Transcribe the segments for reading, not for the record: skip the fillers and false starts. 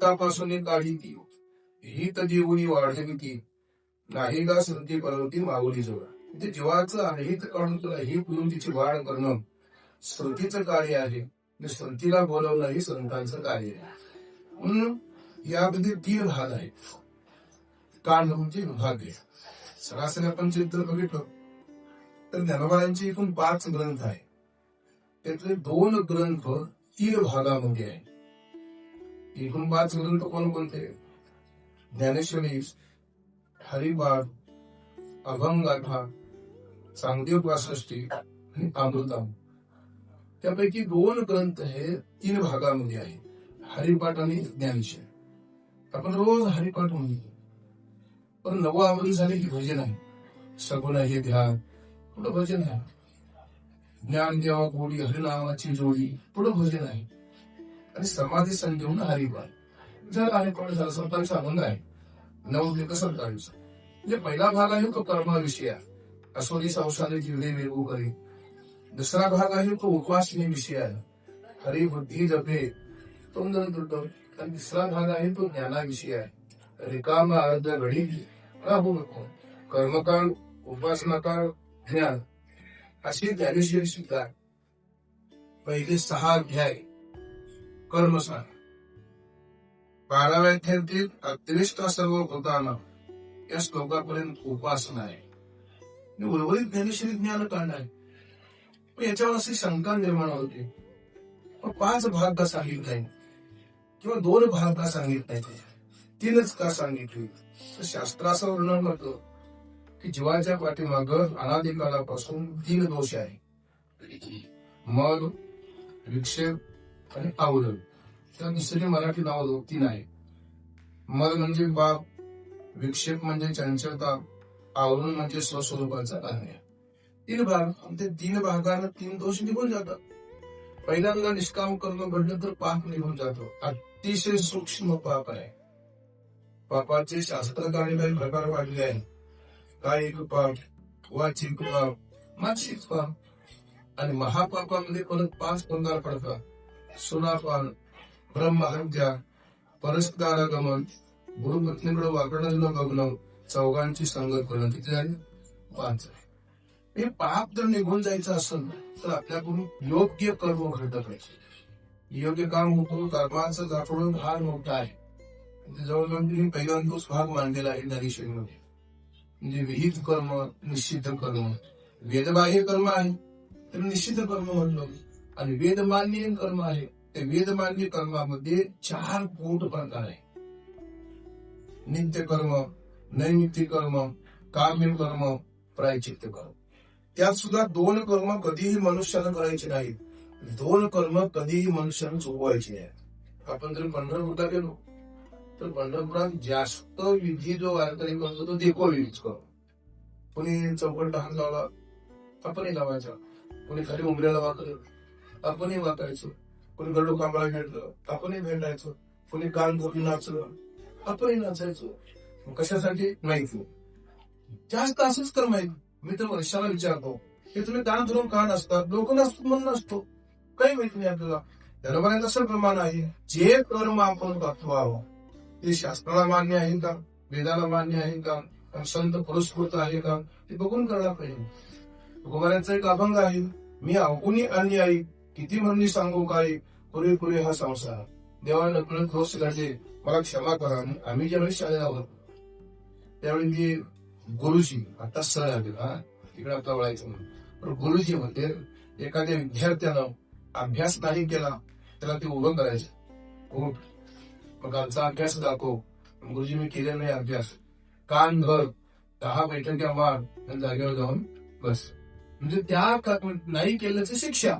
हितापासून काढी ती हित जीवनी वाढवी ती नाही का संती पर्वती माऊली जोडा. म्हणजे जीवाचं अहित काढून तुला हित करून तिची वाढ करणं संतीचं कार्य आहे. संतीला बोलवणं हे संतांचं कार्य आहे. म्हणून यामध्ये 3 भाग आहेत. कांड म्हणजे विभाग आहे. सरासरी आपण चित्र बघितलं तर ज्ञानोबांचे एकूण 5 ग्रंथ आहे. त्यातले 2 ग्रंथ 3 भागामध्ये आहे. एकूण 5 ग्रंथ कोणकोणते? ज्ञानेश्वरी, हरिपाठ, अभंगाथा, चांगदेव पासष्टी आणि अमृतम. त्यापैकी 2 ग्रंथ हे 3 भागामध्ये आहे. हरिपाठ आणि ज्ञानेश्वरी. आपण रोज हरिपाठ म्हणतो, पण 9 आवडी झाले की भजन आहे. सगुण हे ध्यान, पुढं भजन आहे. ज्ञान देवा गोडी हरिनामाची जोडी, पुढं भजन आहे. आणि समाधी संजीवन हरिपाठ जर हरिपाठ झाला. संतांचा अभंग आहे 9 ते 47. म्हणजे पहिला भाग आहे तो कर्माविषयी, असोरी संसारे जिवले वेगू करी. दुसरा भाग आहे तो उपासने विषय आहे, हरी बुद्धी जपे तोंड तुट. आणि तिसरा भाग आहे तो ज्ञानाविषयी आहे, रिकाम अर्ध घडी राहू नको. कर्मकाळ, उपासनाकाळ, ज्ञान अशी ज्ञानेश्वरी सुद्धा. पहिले 6 अध्याय कर्मसार. 12व्या अध्यायातील अत्रिष्ट सर्व भूताना या श्लोकापर्यंत उपासना आहे. उर्वरित ज्ञानेश्वरी ज्ञान कांड आहे. पण याच्यावर अशी शंका निर्माण होते, 5 भाग का सांगितले नाही किंवा 2 भाग का सांगितले नाही, 3च का सांगितले? तर शास्त्र असं वर्णन करतो की जीवाच्या पाठीमाग अनादिकालापासून 3 दोष आहे. मग, विक्षेप आणि आवरण. त्या दुसरी मराठी नाव 3 आहे. मग म्हणजे बाप, विक्षेप म्हणजे चंचलता, आवरण म्हणजे स्वस्वरूपाचा अन्य. 3 भाग. ते 3 भागांना 3 दोष निघून जातात. पहिल्यांदा निष्काम कर्म घडलं तर पाप निघून जातो. अतिशय सूक्ष्म पाप आहे. पापाचे शास्त्रकारांनी काही प्रकार पाडले आहे. कायिक पाप, वाचिक पाप, मानसिक पाप आणि महापापामध्ये परत 5 प्रकार पडतात. सुनापान, ब्रह्महत्या, परस्परागमन, गुरुपत्नीकडे वाकडं न बघणं, चौघांची संगत करणं. किती झाली? 5. हे पाप जर निघून जायचं असेल तर आपल्याकडून योग्य कर्म घडलं पाहिजे. योग्य काम होतो. कर्माचं दाखवून भाग मोठा आहे. जवळजवळ पहिल्यांदाच भाग मांडलेला आहे ज्ञानेश्वरीमध्ये. म्हणजे विहित कर्म, निश्चित कर्म. वेदबाह्य कर्म आहे तर निश्चित कर्म म्हणलं. आणि वेदमान्य कर्म आहे. ते वेदमान्य कर्मामध्ये 4 पोट प्रकार आहे. नित्य कर्म, नैमित्तिक कर्म, काम्य कर्म, प्रायचित्त कर्म. त्यात सुद्धा 2 कर्म कधीही मनुष्यानं करायचे नाहीत. 2 कर्म कधीही मनुष्यानं चुकवायचे नाही. आपण जर पंढरपूरला गेलो तर पंढरपुरात जास्त विधी जो वारकरी करतो तो देकोविधीच करतो. कोणी चौकट लहान लावला आपणही लावायचा, कोणी खाली उमऱ्याला वाकलं आपणही वाकायचं, कोणी गडू कांबळा भेटलं आपणही भेटायचं, कोणी कान धरून नाचलं आपणही नाचायचो. कशासाठी? माहिती. जास्त असंच कर्म आहे. मी तर वर्षाला विचारतो की तुम्ही कान धरून का नसतात? लोक नसतो म्हणून नसतो, काही माहित नाही आपल्याला. धर्माने असं प्रमाण आहे, जे कर्म आपण करतो ते शास्त्राला मान्य आहे का, वेदाला मान्य आहे का, संत पुरस्कृत आहे का, ते बघून करायला पाहिजे. तुकोबारांचा एक अभंग आहे, मी अवकुनी अन्यायी किती म्हणली सांगू काय, पुरे पुरे हा संसार. देवाने नकळत दोष घडले, मला क्षमा करा. आम्ही ज्यावेळी शाळेला आहोत त्यावेळी ते गुरुजी आता सर आले तिकडे आता वळायचं म्हणून. पण गुरुजी म्हणते एखाद्या विद्यार्थ्यानं अभ्यास नाही केला त्याला ते उभं करायचं. मग आमचा अभ्यास दाखव. गुरुजी मी केलेला नाही अभ्यास. कान धर, 10 बैठक्या मार आणि जागेवर जाऊन बस. म्हणजे त्या नाही केल्याची शिक्षा.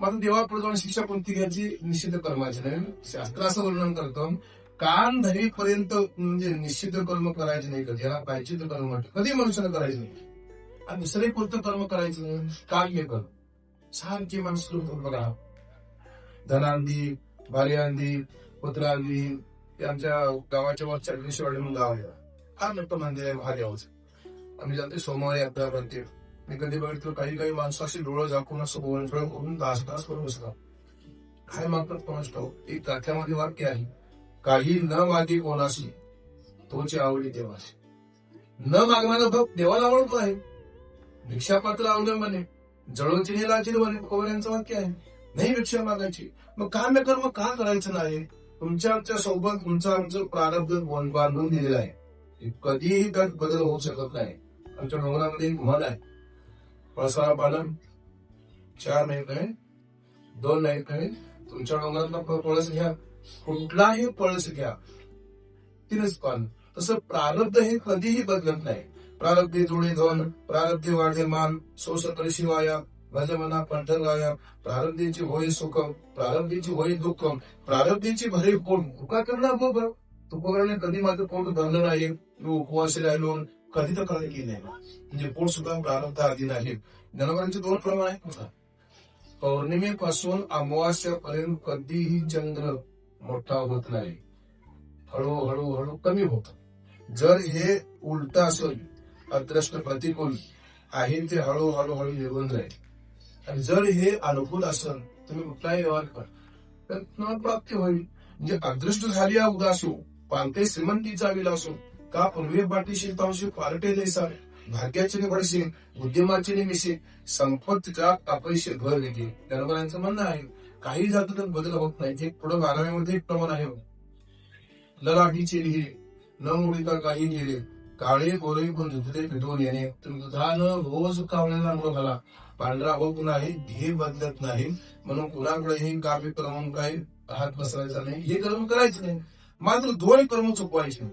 मग देवापुढे जाऊन शिक्षा कोणती घ्यायची? निश्चित कर्माची नाही. शास्त्र असं वर्णन करतं, कान धरीपर्यंत म्हणजे निश्चित कर्म करायचे नाही. कधी याला पाहिजे तर कर्म कधी मनुष्यानं करायचे नाही. आणि दुसरे कोणतं कर्म करायचं नाही? काम्य कर्म. सारखी माणसं बघा, धनांदी, भार्यांदी, पुत्रांदी. ते आमच्या गावाच्या वर चढणीशिवाडी म्हणून गाव आहे, फार मोठं मंदिर आहे महादेवाचं. आम्ही जाते सोमवारी यात्रा बनते. मी कधी बघितलं काही माणसं अशी डोळं झाकून असं बोलून तास करून बसतात. काय मागतात कोणाच ठाऊक. एक गाथ्यामध्ये वाक्य आहे, काही न मागे कोणाशी तोची आवडी देवाशी. न मागणारा भक्त देवाला आवडतो आहे. भिक्षापात्र अवलंबने जळोची लाची पवारांचं वाक्य आहे. नाही भिक्षा मागायची. मग काम्य कर्म का करायचं नाही? तुमच्या आमच्या सोबत तुमचं आमचं प्रारब्ध बांधून दिलेलं आहे. कधीही त्यात बदल होऊ शकत नाही. आमच्या डोंगरामध्ये एक म्हण आहे, पळसाळा पालन 4 नाही काय 2 नाही काय, तुमच्या डोंगरातला पळस घ्या, कुठलाही पळस घ्या 3च पान. तसं प्रारब्ध हे कधीही बदलत नाही. प्रारब्धे जुळे धन, प्रारब्धे वाढे मान, सोसतरी शिवाया भजमना पंढरगाया, प्रारब्धीची होय सुख, प्रारब्धीची होय दुःख, प्रारब्धीची भरे पोट. तुका करणार बघ, तुकोबाने कधी माझं पोट भरलं नाही. मी उपवासी राहिलो, कधी तर कधी केली नाही. म्हणजे पोट सुद्धा प्रारब्ध अधीन आहे. जनावरांचे 2 प्रमाण आहेत. पौर्णिमेपासून अमावास्यापर्यंत कधीही चंद्र मोठा होत नाही. हळूहळू हळू कमी होत. जर हे उलट असेल, अदृष्ट प्रतिकूल आहे, ते हळूहळू हळू निघून जाईल. आणि जर हे अनुकूल असेल, तुम्ही कुठलाही व्यवहार कर तर तुम्हाला प्राप्ती होईल. म्हणजे अदृष्ट झाली उदासू, पालते श्रीमंतीचा विलासू, का पूर्वी पाठीशी पावशी पार्टे देसा, भाग्याची भरशी, बुद्धिमाची मिशी, संपत्तीचा अपयशी घर देते. जनावरांचं म्हणणं आहे काही जातं तर बदल होत नाही. एक पुढे 12व्यामध्ये एक प्रमाण आहे, ललाटीचे लिहिले न मुळीका काही गेले, काळे गोरे पण दुधले पिटवून येणे. दुधानं रोज कावण्याला अंघोळ घाला. पांढरा होत नाही, हे बदलत नाही. म्हणून कुणाकडेही काव्य क्रम काही हात पसरायचा नाही. हे कर्म करायचं नाही. मात्र 2 कर्म चुकवायचे.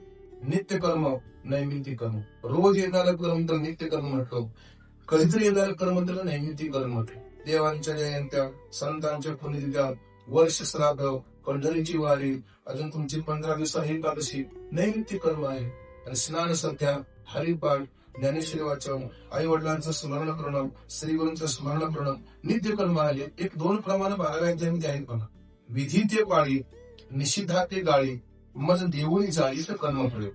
नित्य कर्म, नैमित्तिक कर्म. रोज येणारं कर्म तर नित्य कर्म म्हटलं, कधीतरी येणारं कर्म तर नैमित्तिक कर्म म्हटलं. देवांच्या जयंत्या, संतांच्या पुण्यतिथ्या, वर्ष श्राद्ध, पंढरीची वारी, अजून तुमची 15 दिवसाही एकादशी नैमित्तिक कर्म आहे. आणि स्नान संध्या, हरिपाठ, ज्ञानेश्वरी वाचन, आई वडिलांचं स्मरण करणं, श्रीगुरूंचं स्मरण करणं नित्य कर्म आहे. 1-2 प्रमाण 12व्या अध्यायामध्ये आहेत बघा. विधी ते पाळी, निषिद्धा ते गाळी, मग देऊनी जाळी तर कर्म फळे.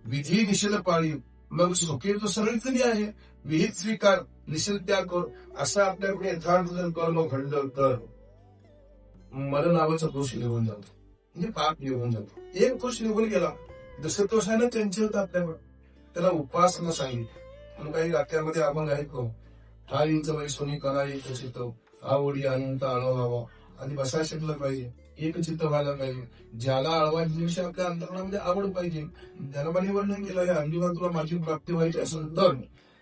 विधी निषेध पाळी, मग सुखे तो सरळ कधी आहे. विहित स्वीकार, निषेध त्याग कर. असं आपल्याकडे यथार्थ जर कर्म घडलं तर मला नावाचा दोष निघून जातो. म्हणजे पाप निघून जातो. एक दोष निघून गेला, दुसरं दोष आहे ना त्यांचे होतं आपल्यावर, त्याला उपासना सांगितली. म्हणून काही वाक्यामध्ये आपण ऐकतो, ठारींच वय सोनी कराई चित्त, आवडी अनंत अनुभवा. आणि बसायला शिकलं पाहिजे, एक चित्त व्हायला पाहिजे. ज्याला अळवायच्या दिवशी आपल्या अंतरणामध्ये आवड पाहिजे. ज्ञानोबांनी वर्णन केलं आहे, अंतिम तुला माझी प्राप्ती व्हायची असेल तर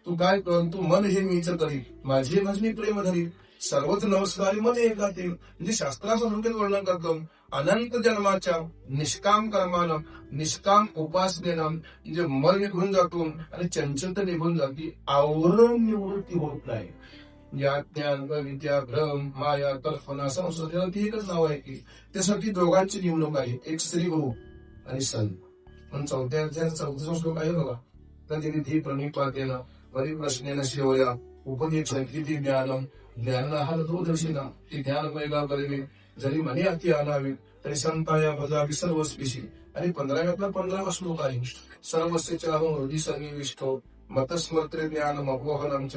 तू काय कर, तू मन हे मीच करी, माझी भजनी प्रेम धरी, सर्वच नमस्कारी मध्ये एकातील. म्हणजे शास्त्राचं वर्णन करतो, अनंत जन्माच्या निष्काम कर्मानं, निष्काम उपासनेनं म्हणजे मन निघून जातो आणि चंचलता निघून जाते. आवरण निवृत्ती होत नाही. या ज्ञान, विद्या, भ्रम, माया, कल्पना, संस्कृतीला ती एकच नाव आहे की त्यासाठी दोघांची निवडणूक आहे, एक श्री गुरु आणि संत. पण 4थ्या अध्यायाचा 4था श्लोक आहे बघा, तर तिथे प्रणिपातेनं परिप्रश्नेनं शिवया उपदेश किती ज्ञानम, ज्ञानाला हा दूरदर्शिना, ती ज्ञान पैगा करेल जरी म्हणे अति आणावी तरी संताया भजावी सर्वस्विशी. आणि 15व्यातला 15वा श्लोक आहे, सर्वस्यच्या हृदय सन्निविष्ट मतस्मर्त्रे ज्ञान मपोहनंच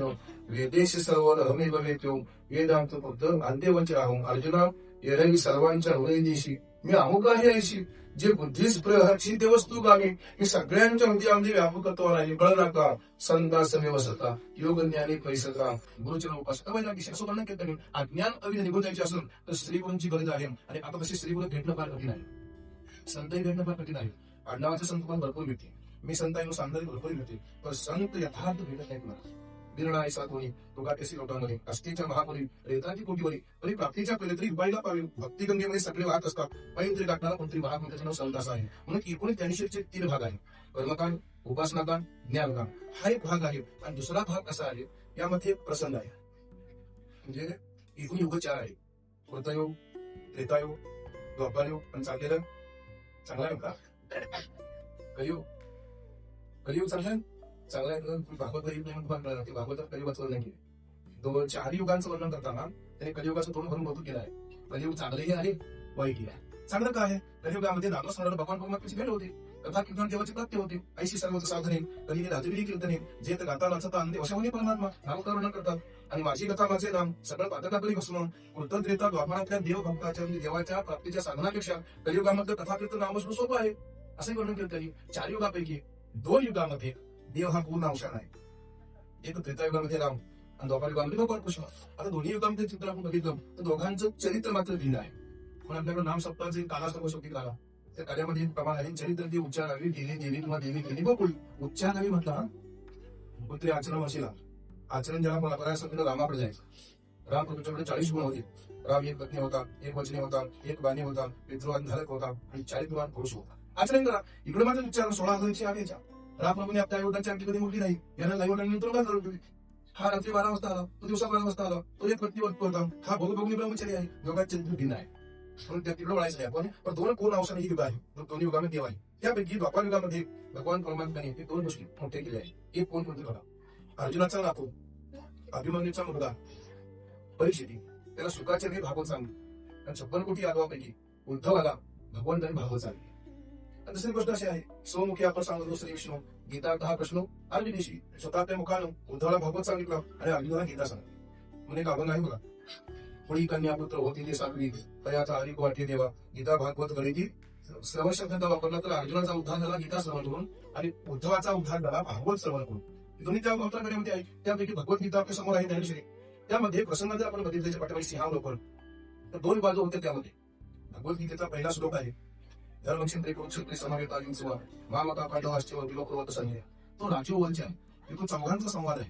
वेदेश सर्व हमी भवेत्यो वेदांत बुद्ध अंत्यवंच राहून. अर्जुना, येरवी सर्वांच्या हृदय देशी मी अमुक आहे ऐशी, जे बुद्धीस प्रहरची ते वस्तू गावी. मी सगळ्यांच्या हृदय आमची व्यापकत्व नाही. कळ नका संतास व्यवस्था योग ज्ञानी पैसता गुरुचरण उपासना व्हायला की असं म्हणणं केलं. अज्ञान अविध निघून जायचे असेल तर श्रीगुरूंची गरज आहे. आणि आता तसे श्रीगुरू भेटणं फार कठीण आहे, संतही भेटणं फार कठीण आहे. आडनावाचे संत पण भरपूर भेटते, मी संतांना सांगणारी भरपूर भेटते, पण संत यथार्थ भेटत नाहीत मला. निर्णय सातवणी तुगाटेसी लोटांमध्ये अस्तीच्या महापुरी रेताची कोटीवरी तरी प्राप्तीच्या पहिले तरी उभायला पावे. भक्तिगंगेमध्ये सगळे वाहत असतात, पैन तरी टाकणारा कोणतरी वाहक त्याचं नाव संत असं आहे. म्हणून 1983चे 3 भाग आहे, कर्मकांड, उपासनाकांड, ज्ञानकांड हा एक भाग आहे. आणि दुसरा भाग असा आहे, यामध्ये प्रसंग आहे. म्हणजे एकूण युग 4 आहे, कृतयोग, त्रेतायोग, द्वापारयोग आणि चाललेलं चांगला आहे का कलियुग. कलियुग चांगला चांगला आहे. भागवत भागवतात कलियुगाचं वर्णन केलं. 4 युगांचं वर्णन करताना त्याने कलियुगाचं तोंड भरून कौतुक केलं आहे. कलियुग चांगलंही आहे, वाईटही आहे. चांगलं काय आहे, कलियुगामध्ये नामस्मरण भगवान परमात्म्याची भेट होते, कथा कीर्तन देवाची प्राप्ती होते, ऐशी सर्वच साधने कलिने राजविधी कीर्तने जे गाता नाचता अंधे वशावणी परमात्मा नामकरण करतात. आणि माझी कथा माझे नाम सगळं पातकाकडे बसणं कृतज्ञता द्वापारातल्या देवभक्ताच्या म्हणजे देवाच्या प्राप्तीच्या साधनापेक्षा कलियुगामध्ये कथा कीर्तन नाम असणं सोपं आहे असं वर्णन केलं त्यांनी. 4 युगापैकी 2 युगामध्ये देव हा पूर्ण अंशान आहे. एक त्रेतायुगामध्ये राम आणि द्वापार युगामध्ये भगवान कृष्ण. आता दोन्ही युगामध्ये चित्र आपण बघितलं तर दोघांचं चरित्र मात्र भिन्न आहे. पण आपल्याकडे नाम सप्ताहाचे काला सर्वशक्ती काला त्या कार्यामध्ये प्रमाण आहे. चरित्र ती उच्चारावी देवी देवी किंवा देवी केली बकुळ उच्चारावी म्हटला पुत्री आचरण वशिला आचरण ज्याला मला करायचं तिथं रामाकडे जायचं. राम तुमच्याकडे 40 गुण होते. राम एक पत्नी होता, एक वचनी होता, एक बाणी होता, पितृवान धारक होता आणि 40 गुणांत पुरुष होता. आचरण करा. इकडे माझं उच्चारण 16,000 आठच्या रामप्रभूने आपल्या आईवडिलांची आणखी कधी मोठी नाही. यांना आईवडिलांनी तुरुंगात घालून हा रात्री 12 वाजता आला, तो दिवसा 12 वाजता आला, तो एक पत्नी होता. हा भोगभोगणी ब्रह्मचारी आहे. दोघांचे भिन्न आहे म्हणून त्या तिकडे वळायचं नाही आपण. पण दोन कोण अंशाने ही युग आहे. दोन्ही युगामध्ये देव आहे. त्यापैकी द्वापार युगामध्ये भगवान परमात्म्याने ते 2 गोष्टी मोठे केले आहे. एक कोण कोणते बघा. अर्जुनाचा नातू अभिमन्यूचा मुलगा परीक्षिती त्याला सुखाचे काही भागवत सांगली आणि 56 कोटी यादवापैकी उद्धवाला भगवंतांनी भागवत सांगली. आणि दुसरी गोष्ट अशी आहे स्वमुखी आपण सांगतो श्री विष्णू गीता हा प्रश्न अर्जुनीशी स्वतः आपल्या मुखानं उद्धवाला भागवत सांगितलं आणि अर्जुनाला गीता सांगितलं. म्हणजे गाभं नाही बघा. कोणी कन्या पुत्र होती ते सांगली तयाचा हरिक वाटे देवा गीता भागवत गणिती श्रवण शब्दाचा वापरला तर अर्जुनाचा उद्धार झाला गीता श्रवण करून आणि उद्धवाचा उद्धार झाला भागवत श्रवण करून. दोन्ही त्या अवतारमध्ये आहे. त्यापैकी भगवद्गीता आपल्या समोर आहे ज्ञानेश्वरी. त्यामध्ये प्रसंग जर आपण बघितले पाठीमागे सिंहावलोकन तर 2 बाजू होते. त्यामध्ये भगवद्गीतेचा पहिला श्लोक आहे धर्मक्षेत्री कुरुक्षेत्री समावेत अहिंसेवा मामका काढवाश्चेव विलोकवत संजय. तो राजीव वंश आहे. तिथून चौघांचा संवाद आहे.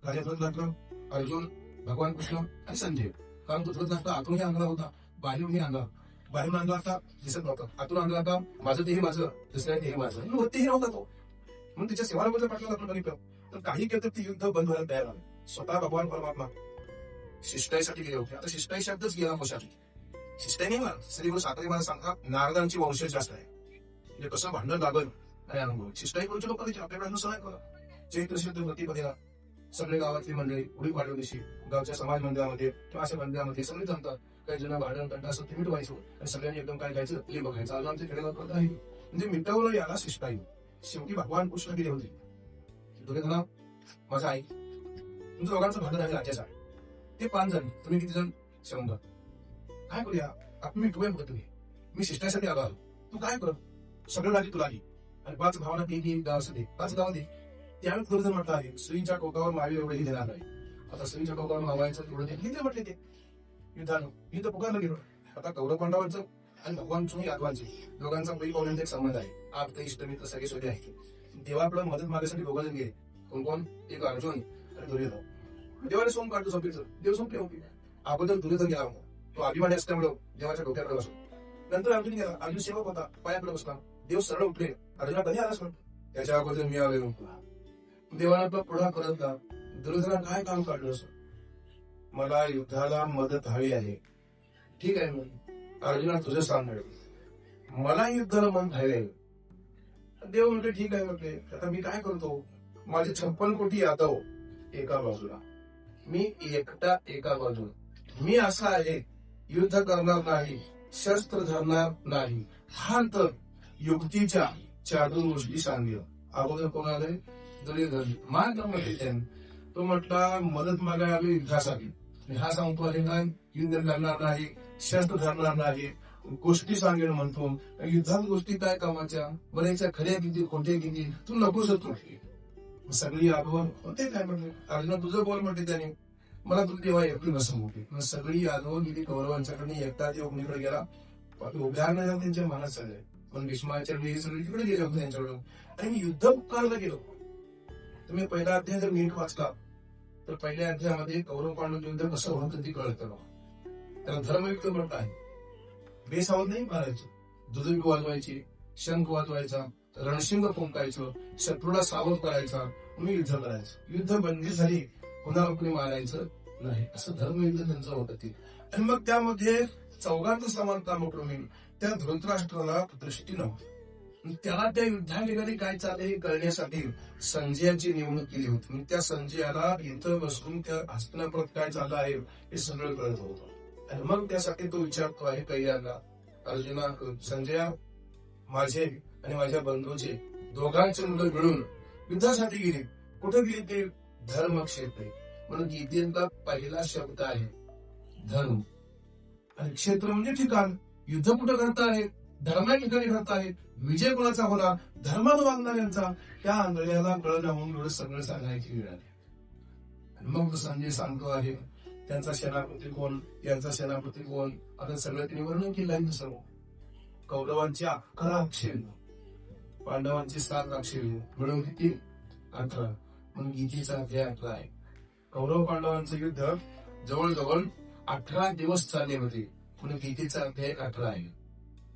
राजा धृतराष्ट्र अर्जुन भगवान कृष्ण आणि संजय. कारण तो धृतराष्ट्र आतूनही अंगला होता बाहेरूनही अंगला. बाहेरून अंगला आता दिसत नव्हतं. आतून अंगला आता माझं तेही माझं दुसऱ्या तेही माझं होतेही नव्हता तो. म्हणून तिच्या सेवाला पाठवलं आपण बघितलं तर काही केलं ते युद्ध बंद व्हायला तयार झालं. स्वतः भगवान परमात्मा शिष्टाईसाठी गेले होते. आता शिष्टाई शब्दच गेला मोशासाठी. शिष्टाई नाही मला श्री गुरु सातारी मला सांगा नारदांची वंशज जास्त आहे. म्हणजे कसं भांडण लागल आणि अनुभव शिष्टाई गुरुचे लोक आपल्याकडे अनुसार आहे. बघा चैत्र शुद्ध प्रतिपदेला सगळे गावातली मंडळी उडी पाडव्या दिवशी गावच्या समाज मंदिरामध्ये किंवा अशा मंदिरामध्ये सगळे जमतात. काही जण भांडण कंटा असं ते मिटवायचं आणि सगळ्यांनी एकदम काय गायचं ते बघायचं. आज आमच्या खेडेगाव करत आहे म्हणजे मिटवलं याला शिष्टाई. शेवटी भगवान कृष्ण गेले होते. दोघे जण माझा आई तुमच्या दोघांचं भांडण आहे राज्यासाठी. ते 5 जण तुम्ही किती जण 100. काय करूया आपण मिटवूया बघ तुम्ही. मी शिष्टासाठी आलो तू काय कर सगळं लागली तुला आली आणि 5 भावांना ते गाव असं दे 5 गाव दे. त्यावेळेस थोडं जण म्हटलं आहे स्त्रीच्या कोकावर मावी एवढंही देणार नाही. आता स्त्रीच्या कोकावर मावायचं एवढं ते म्हटले ते युद्धानं मी तर पुकारलं गेलो. आता कौरव पांडवांचं आणि भगवान यादवांचे दोघांचा बैल पाहुण्यांचा एक संबंध आहे. आप ते इष्टमित्र सगळे सोडे आहे. देवाकडे मदत मागण्यासाठी 2 जण गेले. कोण एक अर्जुन आणि दुर्योधन. देवाने सोम काढतो संपीचं देव संपले होते. अगोदर दुर्योधन गेला होता. तो अभिमानी असल्यामुळे देवाच्या डोक्याकडे बसलो. नंतर अर्जुन गेला. अर्जुन सेवक होता पायाकडे बसला. देव सरळ उठले. अर्जुना कधी आलास म्हणतो. त्याच्या अगोदर मी आलेलो. देवाला आपला पुढा करत का दुर्योधना काय काम काढलं असं. मला युद्धाला मदत हवी आहे. ठीक आहे मग अर्जुना तुझं स्थान मिळेल मला युद्धाला मन हवे. देव म्हटले ठीक आहे म्हटले आता मी काय करतो. माझे 56 कोटी यादव एका बाजूला मी एकटा एका बाजूला. मी असा आहे युद्ध करणार नाही शस्त्र धरणार नाही. हा तर युक्तीच्या 4 गोष्टी सांगितलं. अगोदर कोण आले दुर्योधन मागे तो म्हटला मदत मागायला आली युद्धासाठी. हा सांगतो आहे काय युद्ध करणार नाही शस्त्र धरणार नाही गोष्टी सांगेल म्हणतो. युद्धात गोष्टी काय कामाच्या बऱ्याचशा खऱ्या किती खोट्या किती तू नकोच होतो. सगळी आठवण होते काय म्हणते अर्जुन तुझं बोल म्हणते त्याने मला तू तेव्हा एकटी नसं होते. सगळी आठवण गेली कौरवांच्याकडे एकटा ते अग्नीकडे गेला. उभ्या नाही त्यांच्या मनात सगळे पण भीष्माच्या वेळी सगळी तिकडे गेले होते त्यांच्याकडून आणि मी युद्ध पुकारला गेलो. तुम्ही पहिला अध्याय जर नीट वाचला तर पहिल्या अध्यायामध्ये कौरव पांडव युद्ध कसं होतं ते कळतं. त्याला धर्मयुक्त म्हणत आहे. बेसावध नाही मारायचं. दुधुक वाजवायची शंख वाजवायचा रणशिंग फुंकायचं शत्रूला सावध करायचा मी युद्ध करायचं. युद्ध बंदी झाली पुन्हा कोणी मारायचं नाही असं धर्मयुद्ध त्यांचं होतं ते. आणि मग त्यामध्ये 4घांचं समानता मोठं मी त्या धृतराष्ट्राला दृष्टी नव्हती. त्याला त्या युद्धामध्ये काय चाललंय हे कळण्यासाठी संजयाची नेमणूक केली होती. त्या संजयाला इथं बसून त्या हस्तिनापुरात काय चाललं आहे हे सगळं कळत होतं. आणि मग त्यासाठी तो विचारतो आहे कैलाला अर्जुना संजया माझे आणि माझ्या बंधूचे दोघांचे मुलं मिळून युद्धासाठी गेली. कुठे गेली ते धर्मक्षेत्री. म्हणून गीतेचा पहिला शब्द आहे धर्म. आणि क्षेत्र म्हणजे ठिकाण. युद्ध कुठं करताय? धर्मा ठिकाणी करताय. विजय कोणाचा होणार? धर्मानं वागणाऱ्यांचा. त्या आंधळ्याला कळलं म्हणून एवढं सगळं सांगायची वेळ आली. आणि मग संजय सांगतो आहे त्यांचा सेनापती कोण, यांचा सेनापती कोण, आता सगळं त्यांनी वर्णन केलं आहे. सर्व कौरवांची 11 अक्षरे, पांडवांची 7 अक्षरे मिळून किती? 18. म्हणून गीतेचा अध्याय 11 आहे. कौरव पांडवांचं युद्ध जवळजवळ 18 दिवस चालले होते. म्हणून गीतेचा अध्याय 18 आहे.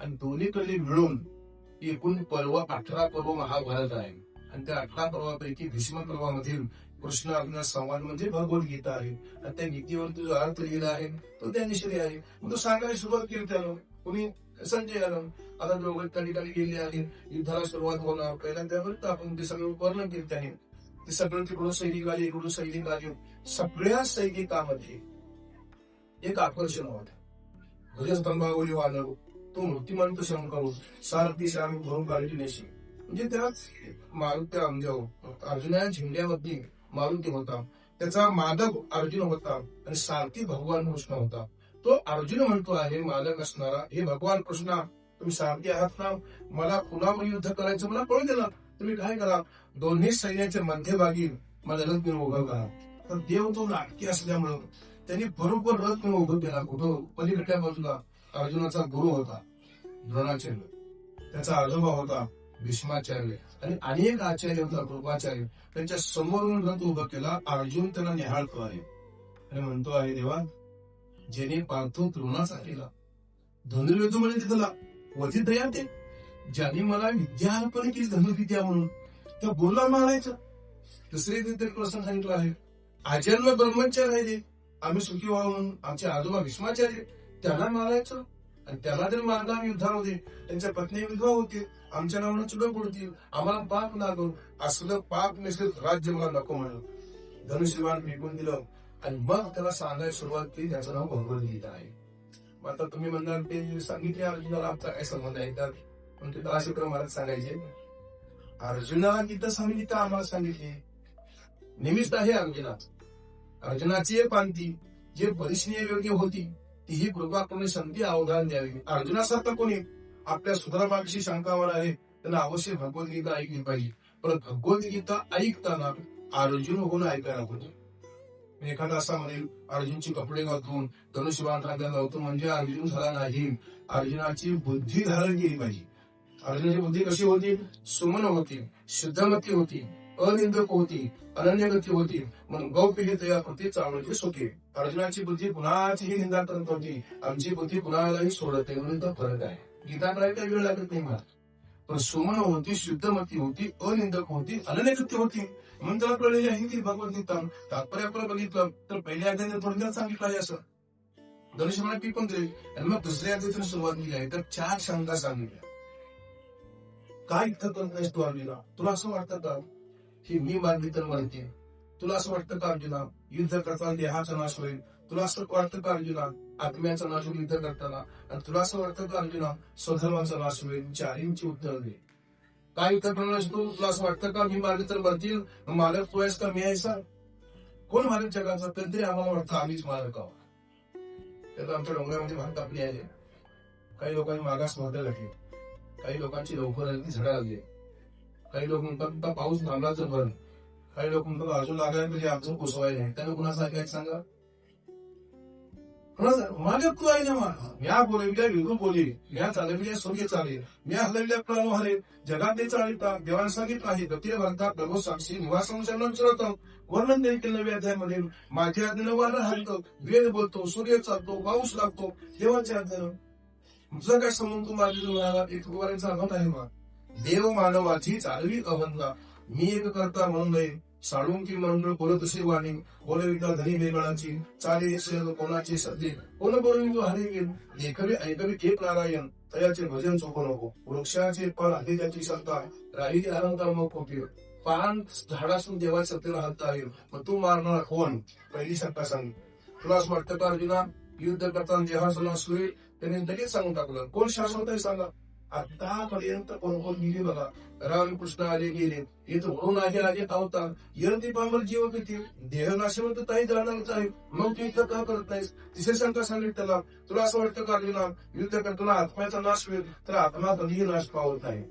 आणि दोन्हीकडे मिळून एकूण पर्व 18 पर्व महाभारत आहे. आणि त्या 18 पर्वापैकी भीष्म पर्वामधील कृष्ण अर्जुन संवाद म्हणजे भगवद्गीता आहे. आणि त्या गीतेवरती जो अर्थ लिहिला आहे तो ज्ञानेश्वरी आहे. मग तो सांगायला सुरुवात केली त्यानं कुणी? संजय आलं. आता दोघं त्या ठिकाणी गेले आहे, युद्धाला सुरुवात होणार. पहिल्यांदा आपण ते सगळं वर्णन केलं त्याने. ते सगळं तिकडून सैनिक आले, इकडून सैनिक आले. सगळ्या सैनिकांमध्ये एक आकर्षण होतं. गजस तंबावली वानर तो मूर्तिमंत शंकर सारथी श्यामी भरून काढली नेशी. म्हणजे त्या मारुती अर्जुना झेंड्यावरती मारुती होता, त्याचा माधव अर्जुन होता आणि सारथी भगवान कृष्ण होता. तो अर्जुन म्हणतो आहे मालक असणारा, हे भगवान कृष्णा तुम्ही सारथी आहात ना, मला पुन्हा युद्ध करायचं, मला पळून दिला. तुम्ही काय करा, दोन्ही सैन्याच्या मध्यभागी मला रथ घेऊन उभं करा. तर देव तो नाटकी असल्यामुळं त्यांनी बरोबर रथ घेऊन उभं केला. कुठं? पलीकडच्या बाजूला अर्जुनाचा गुरु होता द्रोणाचार्य, त्याचा आजोबा होता भीष्माचार्य आणि अनेक आचार्य होता कृपाचार्य. त्यांच्या समोरून रथ उभं केला. अर्जुन त्यांना निहाळतो आहे आणि म्हणतो आहे देवा, जेणे पार्थो द्रोणाचा केला धनुर्वेद म्हणजे तिथला वधी तयार ते, ज्याने मला विद्या अर्पण केली धनुर्विद्या म्हणून, त्या बोलला मारायचं. दुसरे तरी प्रसंग सांगितलं आहे, आजन्म ब्रह्मचार्य राहिले आम्ही सुखी व्हावं म्हणून आमचे आजोबा भीष्माचार्य त्यांना मारायचं. आणि त्याला जर मारला युद्धामध्ये, त्यांच्या पत्नी विधवा होती, आमच्या नावानं चुका पडतील, आम्हाला पाप लागून, असलं पाप नसेल राज्य मला नको म्हणून धनुष्यबाण फेकून दिलं. आणि मग त्याला सांगायला सुरुवात केली, त्याचं नाव भगवद्गीता आहे. मग आता तुम्ही म्हणणार ते सांगितले अर्जुनाला आमचा काय संबंध आहे? तर म्हणजे असे क्रमात सांगायचे, अर्जुनाला गीता सांगितली तर आम्हाला सांगितली, निमित्त आहे अर्जुनाची एक पांती जे परिश्रय योग्य होती तीही कृपा करून संधी अवधान द्यावी. अर्जुनासारखा कोणी आपल्या सुधारापाशी शंकावर आहे त्यांना अवश्य भगवद्गीता ऐकली पाहिजे. पण भगवद्गीता ऐकताना अर्जुन होऊन ऐकायला पाहिजे. एखादा असा म्हणेल अर्जुनचे कपडे घालून धनुष्यबाण टाकायला होतो म्हणजे अर्जुन झाला नाही. अर्जुनाची बुद्धी धारण केली पाहिजे. अर्जुनाची बुद्धी कशी होती? सुमन होती, शुद्धमती होती, अनिंदक होती, अनन्यगती होती. म्हणून गौप्य तया होती, चावळची सुखी. अर्जुनाची बुद्धी कुणाचीही निंदा करत होती, आमची बुद्धी कुणालाही सोडत आहे. म्हणून तो फरक आहे. गीता करायला काही वेळ लागत नाही मला. पण सुमन होती, शुद्धमती होती, अनिंदक होती, अनन्यगती होती. म्हणून त्याला कळलेली आहे की भगवद्गीता. तात्पर्य आपलं बघितलं तर पहिल्या अध्यायात थोडक्यात सांगितलं आहे असं धनुष्यबाण पिकून दिली. आणि मग दुसऱ्या अध्यायातून सुरुवात केली आहे तर 4 शंका सांगितल्या. काय इथं करत नाहीस तू अर्जुना? तुला असं वाटतं का की मी मारली तर मरते? तुला असं वाटतं का अर्जुना युद्ध करताना देहाचा नाश होईल? तुला असं वाटतं का अर्जुना आत्म्याचा नाश होईल युद्ध करताना? आणि तुला असं वाटतं का अर्जुना स्वधर्माचा नाश होईल? चारींची उत्तर दे. काय युद्ध करणार तू? तुला असं वाटतं का मी मारली तर मरतील? मालक तू आहेस का मी आहेसा? कोण मालक जगाचा? तरी आम्हाला वाटतं आम्हीच मालक आहोत. त्यात आमच्या डोंगरामध्ये भाग कापली आहे. काही लोकांनी मागास महत्व घातली, काही लोकांची लवकर झडा लागली, काही लोक म्हणतात पाऊस थांबला तर बरं, काही लोक म्हणतात अजून लागायला म्हणजे अजून कोसवायला नाही. त्यांना कुणाचं ऐकायचं सांगा? मालक तू आहे ना. म्या बोलविल्या विरू बोली, म्या चालविल्या स्वर्ग चालेल, म्या हलविल्या प्राण हरेल, जगात ते चालिता देवाने सांगितलं आहे. गतीय भरता प्रभू साक्षी निवास संशोधन वर्णन त्यांनी केलं नव्या अध्यायामध्ये. माझ्या आज्ञेनं वारं हलतं, वेद बोलतो, सूर्य चालतो, पाऊस लागतो, देवाच्या आज्ञेनं. तुझा काय संबंध? तू माझी मिळाला एक तुकारांचा अभंग आहे बा, देव मानवाची चालवी अभंगा, मी एक करता म्हणून नाही, साळुंकी मंडळ बोलत असे वाणी, बोलविता धनी वेगळाची, चाले कोणाची सध्या कोण बोलवितो हरी गेल, लेखवी ऐकवी के नारायण, तयाचे भजन चोखू नको, वृक्षाचे फळ आहे त्याची सत्ता, राहिली अलंकार मग कोपी, पान झाडासून देवाच्या सत्तेला हलता येईल. मग तू मारणार कोण? पहिली सत्ता सांग. तुला असं वाटतं का अर्जुना युद्ध करताना जेव्हा सल्ला सुरू त्यांनी लगेच सांगून टाकलं कोण शाश्वत आहे सांगा? आतापर्यंत कोण कोण गेले बघा. रामकृष्ण आले गेले, इथं होऊन आहे राजे तावता, दीपांवर जीव किती देहनाशावर तर ताईच राहणारच आहे. मग तू इथं का करत नाहीस? तिसरे शंका सांगितलं त्याला, तुला असं वाटतं का अर्जुना युद्ध करताना आत्म्याचा नाश होईल? तर आत्मा कधीही नाश पावत नाही.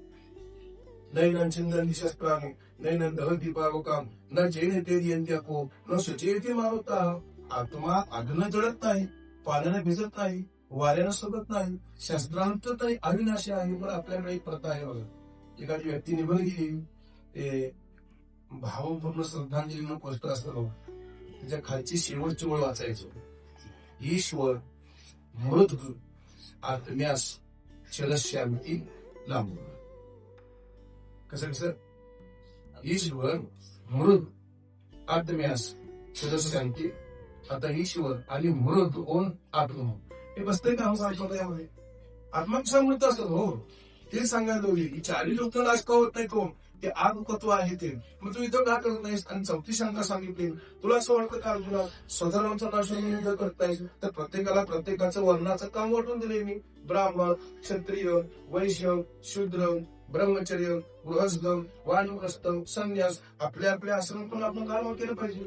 नैनं छिंदन्ति शस्त्राणि नैनं दहन्ति पावकाम न चेनेते यन्त्यापो न शुचेति मारुतः. आत्मा अग्न जळत नाही, पाण्याने भिजत नाही, वाऱ्यानं सोबत नाही, शस्त्रांत तरी अविनाशी आहे. पण आपल्याकडे एक प्रथा आहे बघा, एखादी व्यक्ती निघून गेली, ते भावपूर्ण श्रद्धांजली म्हणून पोस्ट असतं बघा, त्याच्या खालची शेवटची ओळ वाचायचो, ईश्वर मृत आत्म्यास शरशांती लांब. कसं कसं? ईश्वर मृत आत्म्यास शरशांती. आता ईश्वर आणि मृत कोण? आत्मा. हे बसतंय का सांगतो यामध्ये? आत्मा कसा मृत असतो? हो, ते सांगायला लावली की चारी लोक नाश का होत नाही तो, ते आत्मतत्व आहे ते. मग तू इथं का करत नाहीस? आणि चौथी शंका सांगितली, तुला असं वाटतं का तुला स्वधर्माचा नाश युद्ध करत नाहीस? तर प्रत्येकाला प्रत्येकाचं वर्णाचं काम वाटून दिले मी. ब्राह्मण, क्षत्रिय, वैश्य, शूद्र, ब्रह्मचर्य, गृहस्थ, वानप्रस्थ, संन्यास, आपल्या आपल्या आश्रमातून आपण काम केलं पाहिजे.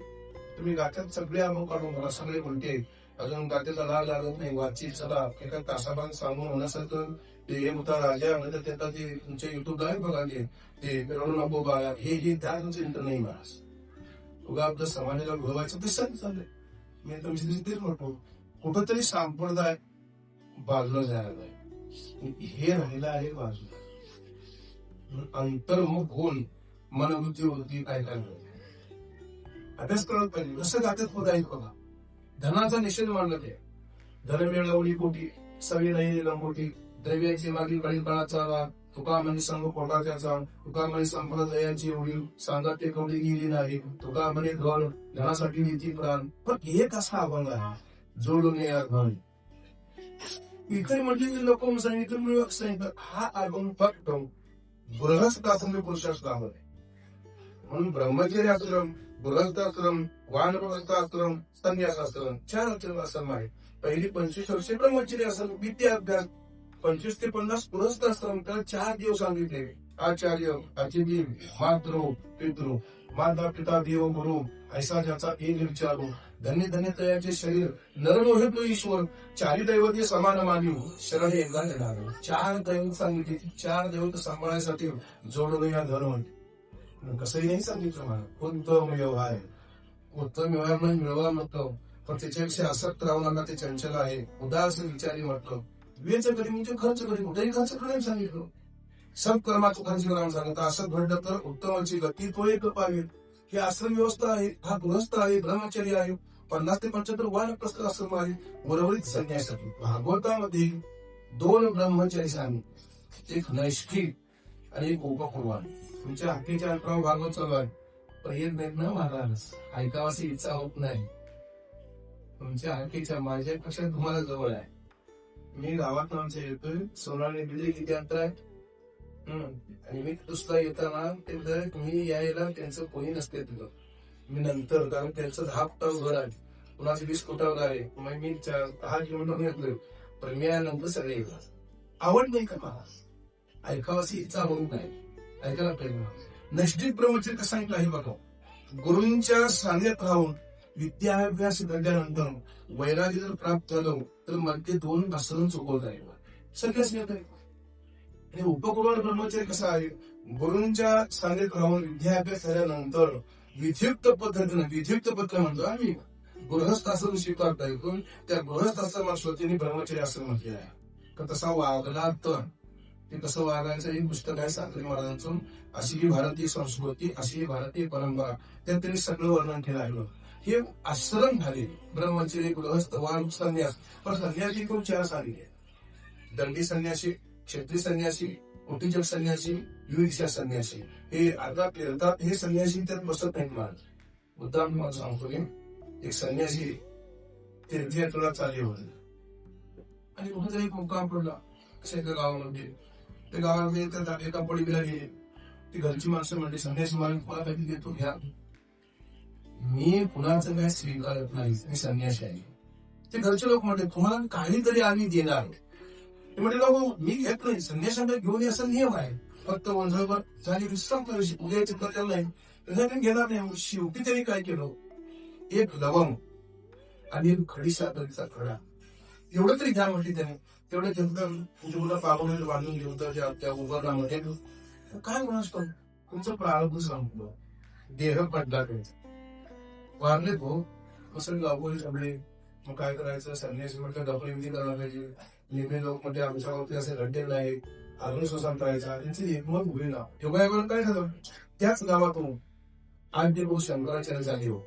तुम्ही गात्यात सगळे अनुभव काढून मला सगळे कोणते अजून गात्याचा लाग लागत नाही. वाची चला एका तासाभरात सांगून होण्यासारखं ते हे होता राजा म्हणजे त्याचा ते तुमचे युट्यूब आहे बघा, ते मिरवणूक नको बघा, हे जे त्या तुमचं इंटर नाही महाराज. उगा आपलं समाजाला घडवायचं ते सण चाललंय. मी तर तेच म्हणतो, कुठंतरी संप्रदाय बाजूला जायला आहे, हे राहिलं आहे बाजूला. अंतर्मुख होऊन मनवृत्ती होती काय काय अभ्यास करत पाहिजे. कसं गात्यात होत आहे बघा. धनाचा निषेध मांडला ते, धन मिळवली पोटी सवी नाही लंबोटी, द्रव्याची मागील काळी काळाचा राग, तुका म्हणजे संघ पोटाच्याचा, तुका म्हणजे संप्रदायाची होईल, सांगा ते कवडी गेली नाही, तुका म्हणे धन धनासाठी नीती प्राण. पण हे कसा अभंग आहे जोडून धन. इतर म्हणजे लोक सांगितलं हा अभंग फक्त गृहस्थाश्रमी पुरुषाश्रम आहे. म्हणून ब्रह्मचर्य आश्रम, गृहस्थाश्रम, वानप्रस्थाश्रम, संन्यासाश्रम, 4 आश्रम आहे. पहिली 25 वर्षे ब्रह्मचर्य आश्रम विद्याभ्यास, 25 ते 50 गृहस्थाश्रम. तर 4 दिवस सांगितले. आचार्य, अतिथी, मातृ, पितृ, माता पिता देव गुरु, ऐसा ज्याचा एक विचारू, धन्य धन्य तयाचे शरीर, नर नोहे तो ईश्वर, 4 दैवते समान मानू, शरण एकदा येणार. 4 दैवत सांगितले. 4 दैवत सांभाळण्यासाठी जोडलं या धर्म. कसंही नाही सांगितलं मला, उत्तम व्यवहार, उत्तम व्यवहार म्हणजे मिळवा म्हटलं, पण त्याच्यापेक्षा आसक्त राहून नका, ते चंचल आहे, उदास विचारी म्हटलं. वेच कधी म्हणजे खर्च कधी, कुठेही खर्च करायला सांगितलं. सब कर्माचं खर्च करायला सांगितलं. असं घडलं तर उत्तमाची गती तो एक पाहिजे. ही आश्रम व्यवस्था आहे, हा गृहस्थ आहे, ब्रह्मचर्य आहे, 50 ते 75 वानप्रस्थ आश्रम आहे, उर्वरित संन्यासाठी. भागवतामध्ये 2 ब्रह्मचर्य सांगितले, एक नैष्ठिक आणि एक उपकुर्बान. तुमच्या हक्कीच्या अंतरावर भागवत चालू आहे, पण येत नाहीत ना महाराज, ऐकावाची इच्छा होत नाही. तुमच्या हक्कीच्या माझ्यापेक्षा तुम्हाला जवळ आहे. मी गावात आमच्या येतोय, सोनाली बिले किती अंतर आहे, आणि मी दुसरा येताना ते तुम्ही यायला त्यांचं कोणी नसते तिथं. मी नंतर, कारण त्यांचं 10 फुटावर घर आहे, कुणाचं 20 फुटावर आहे, मग मी 10 किलोमीटर घेतलोय, पण मी यानंतर सगळे येतात. आवड नाही का मला, ऐकावाची इच्छा होत नाही, ऐकायला पाहिजे. नैष्ठिक ब्रह्मचर्य कसं सांगितलं आहे बघा. गुरूंच्या सानिध्यात राहून विद्याभ्यास केल्यानंतर वैराग्य जर प्राप्त झालं तर मध्ये 2 आश्रम चुकवता येईल, सगळ्याच येत आहे. आणि उपकुर्बान ब्रह्मचर्य कसं आहे, गुरूंच्या सानिध्यात राहून विद्याभ्यास झाल्यानंतर विधियुक्त पद्धतीने, विधियुक्त पद्धत म्हणतो आम्ही, गृहस्थ आश्रम स्वीकारता येतो. त्या गृहस्थ आश्रमात स्वतःने ब्रह्मचर्य आश्रम म्हटले आहे. तर तसा वागला तर ते कसं वागायचं हे पुस्तक आहे साखरे महाराजांचं. अशी ही भारतीय संस्कृती, अशी ही भारतीय परंपरा, त्यात त्यांनी सगळं वर्णन केलं आहे. हे आश्रम झाले, ब्रह्मचर्य, गृहस्थ, वान, संन्यास. पण संन्यासी खूप 4 सांगितले, दंडी संन्यासी, क्षेत्रीय संन्यासी, कुटीचक संन्यासी, विविध संन्यासी. हे आता फिरतात, हे संन्यासी त्यात बसत नाहीत महाराज. मुद्दाम मला सांगतो की एक संन्यासी तीर्थयात्रेला चालले होते आणि कुठेतरी एक मुक्काम पडला एका गावामध्ये. त्या गावामध्ये एका पडीला गेले. ती घरची माणसं म्हणते, संन्यासी मला तुम्हाला काहीतरी देतो घ्या. मी कुणाचं काही स्वीकारत नाही, मी संन्यासी आहे. ते घरचे लोक म्हणते, तुम्हाला काहीतरी आम्ही देणार, ते म्हटलं हो मी घेत नाही, संन्यासाला घेऊन ये असा नियम आहे, फक्त वंझळभर झाली विश्राम करायची, उद्या चित्र त्याला नाही त्यासाठी घेणार नाही. शेवटी त्यांनी काय केलं, एक लवंग आणि एक खडी साखरेचा खडा एवढं तरी घ्या म्हटली त्याने. तेवढं घेतलं, म्हणजे मुलं पावलं बांधून घेऊन त्या उभारणामध्ये काय म्हणतो तुमचं प्रारंभ सांगतो, देह पडला वारले तो कसं गावोळी सगळे. मग काय करायचं, संन्यासी म्हटलं डबल विधी करायला पाहिजे. निम्मे लोक म्हणजे आमच्या गावचे असे रड्डे नाही, अग्निश्वसन करायचा, त्यांची एकमत होईना. योगायोगानं काय झालं, त्याच गावातून आज ते भाऊ शंकराचार्य झाले हो.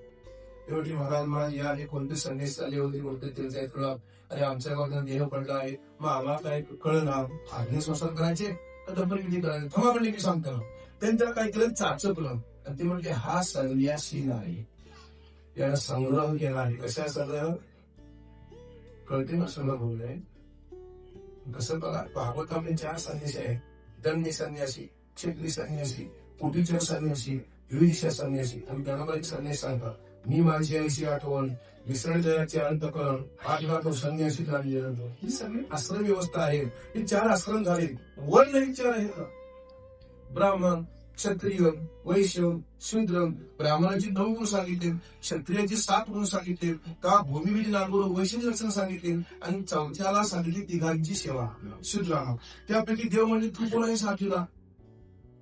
तेवढी महाराज महाराज या हे कोणते संन्यास आले होते, कोणते ते जायचं, अरे आमच्या गावात देह पडला आहे, मग आम्हाला काय कळ ना, अग्निश्वसन करायचे तर डबल विधी करायचे, थमा म्हणले की सांगतो. त्यांनी त्याला काय केलं, चाचपलं आणि ते म्हणजे हा संन्यासी नाही, याला संग्रह केला आहे. कशा संग्रह कळते ना, संग्रह बोलले कसं बघा. भागवतामध्ये 4 संन्यासी आहे, दंडी संन्यासी, क्षेत्री संन्यासी, कुटीचर संन्यासी, विविध संन्यासी. आणि त्यांना एक संन्यास सांगतात, मी माझी आईची आठवण, विसरण जयाचे अंतकरण, आठवा तो संन्यासी झाली. ही सगळी आश्रम व्यवस्था आहे. हे 4 आश्रम झाले, वर्ण नाही 4 आहेत ना, ब्राह्मण, क्षत्रिय, वैश्य, शूद्र. ब्राह्मणाची 9 गुण सांगितले, क्षत्रियाची 7 गुण सांगितले, का भूमिविधी नागोर वैश्य दर्शन सांगितले, आणि 4थ्याला सांगितली तिघांची सेवा शूद्राला. त्यापैकी देव म्हणजे तू कोणाही साथीला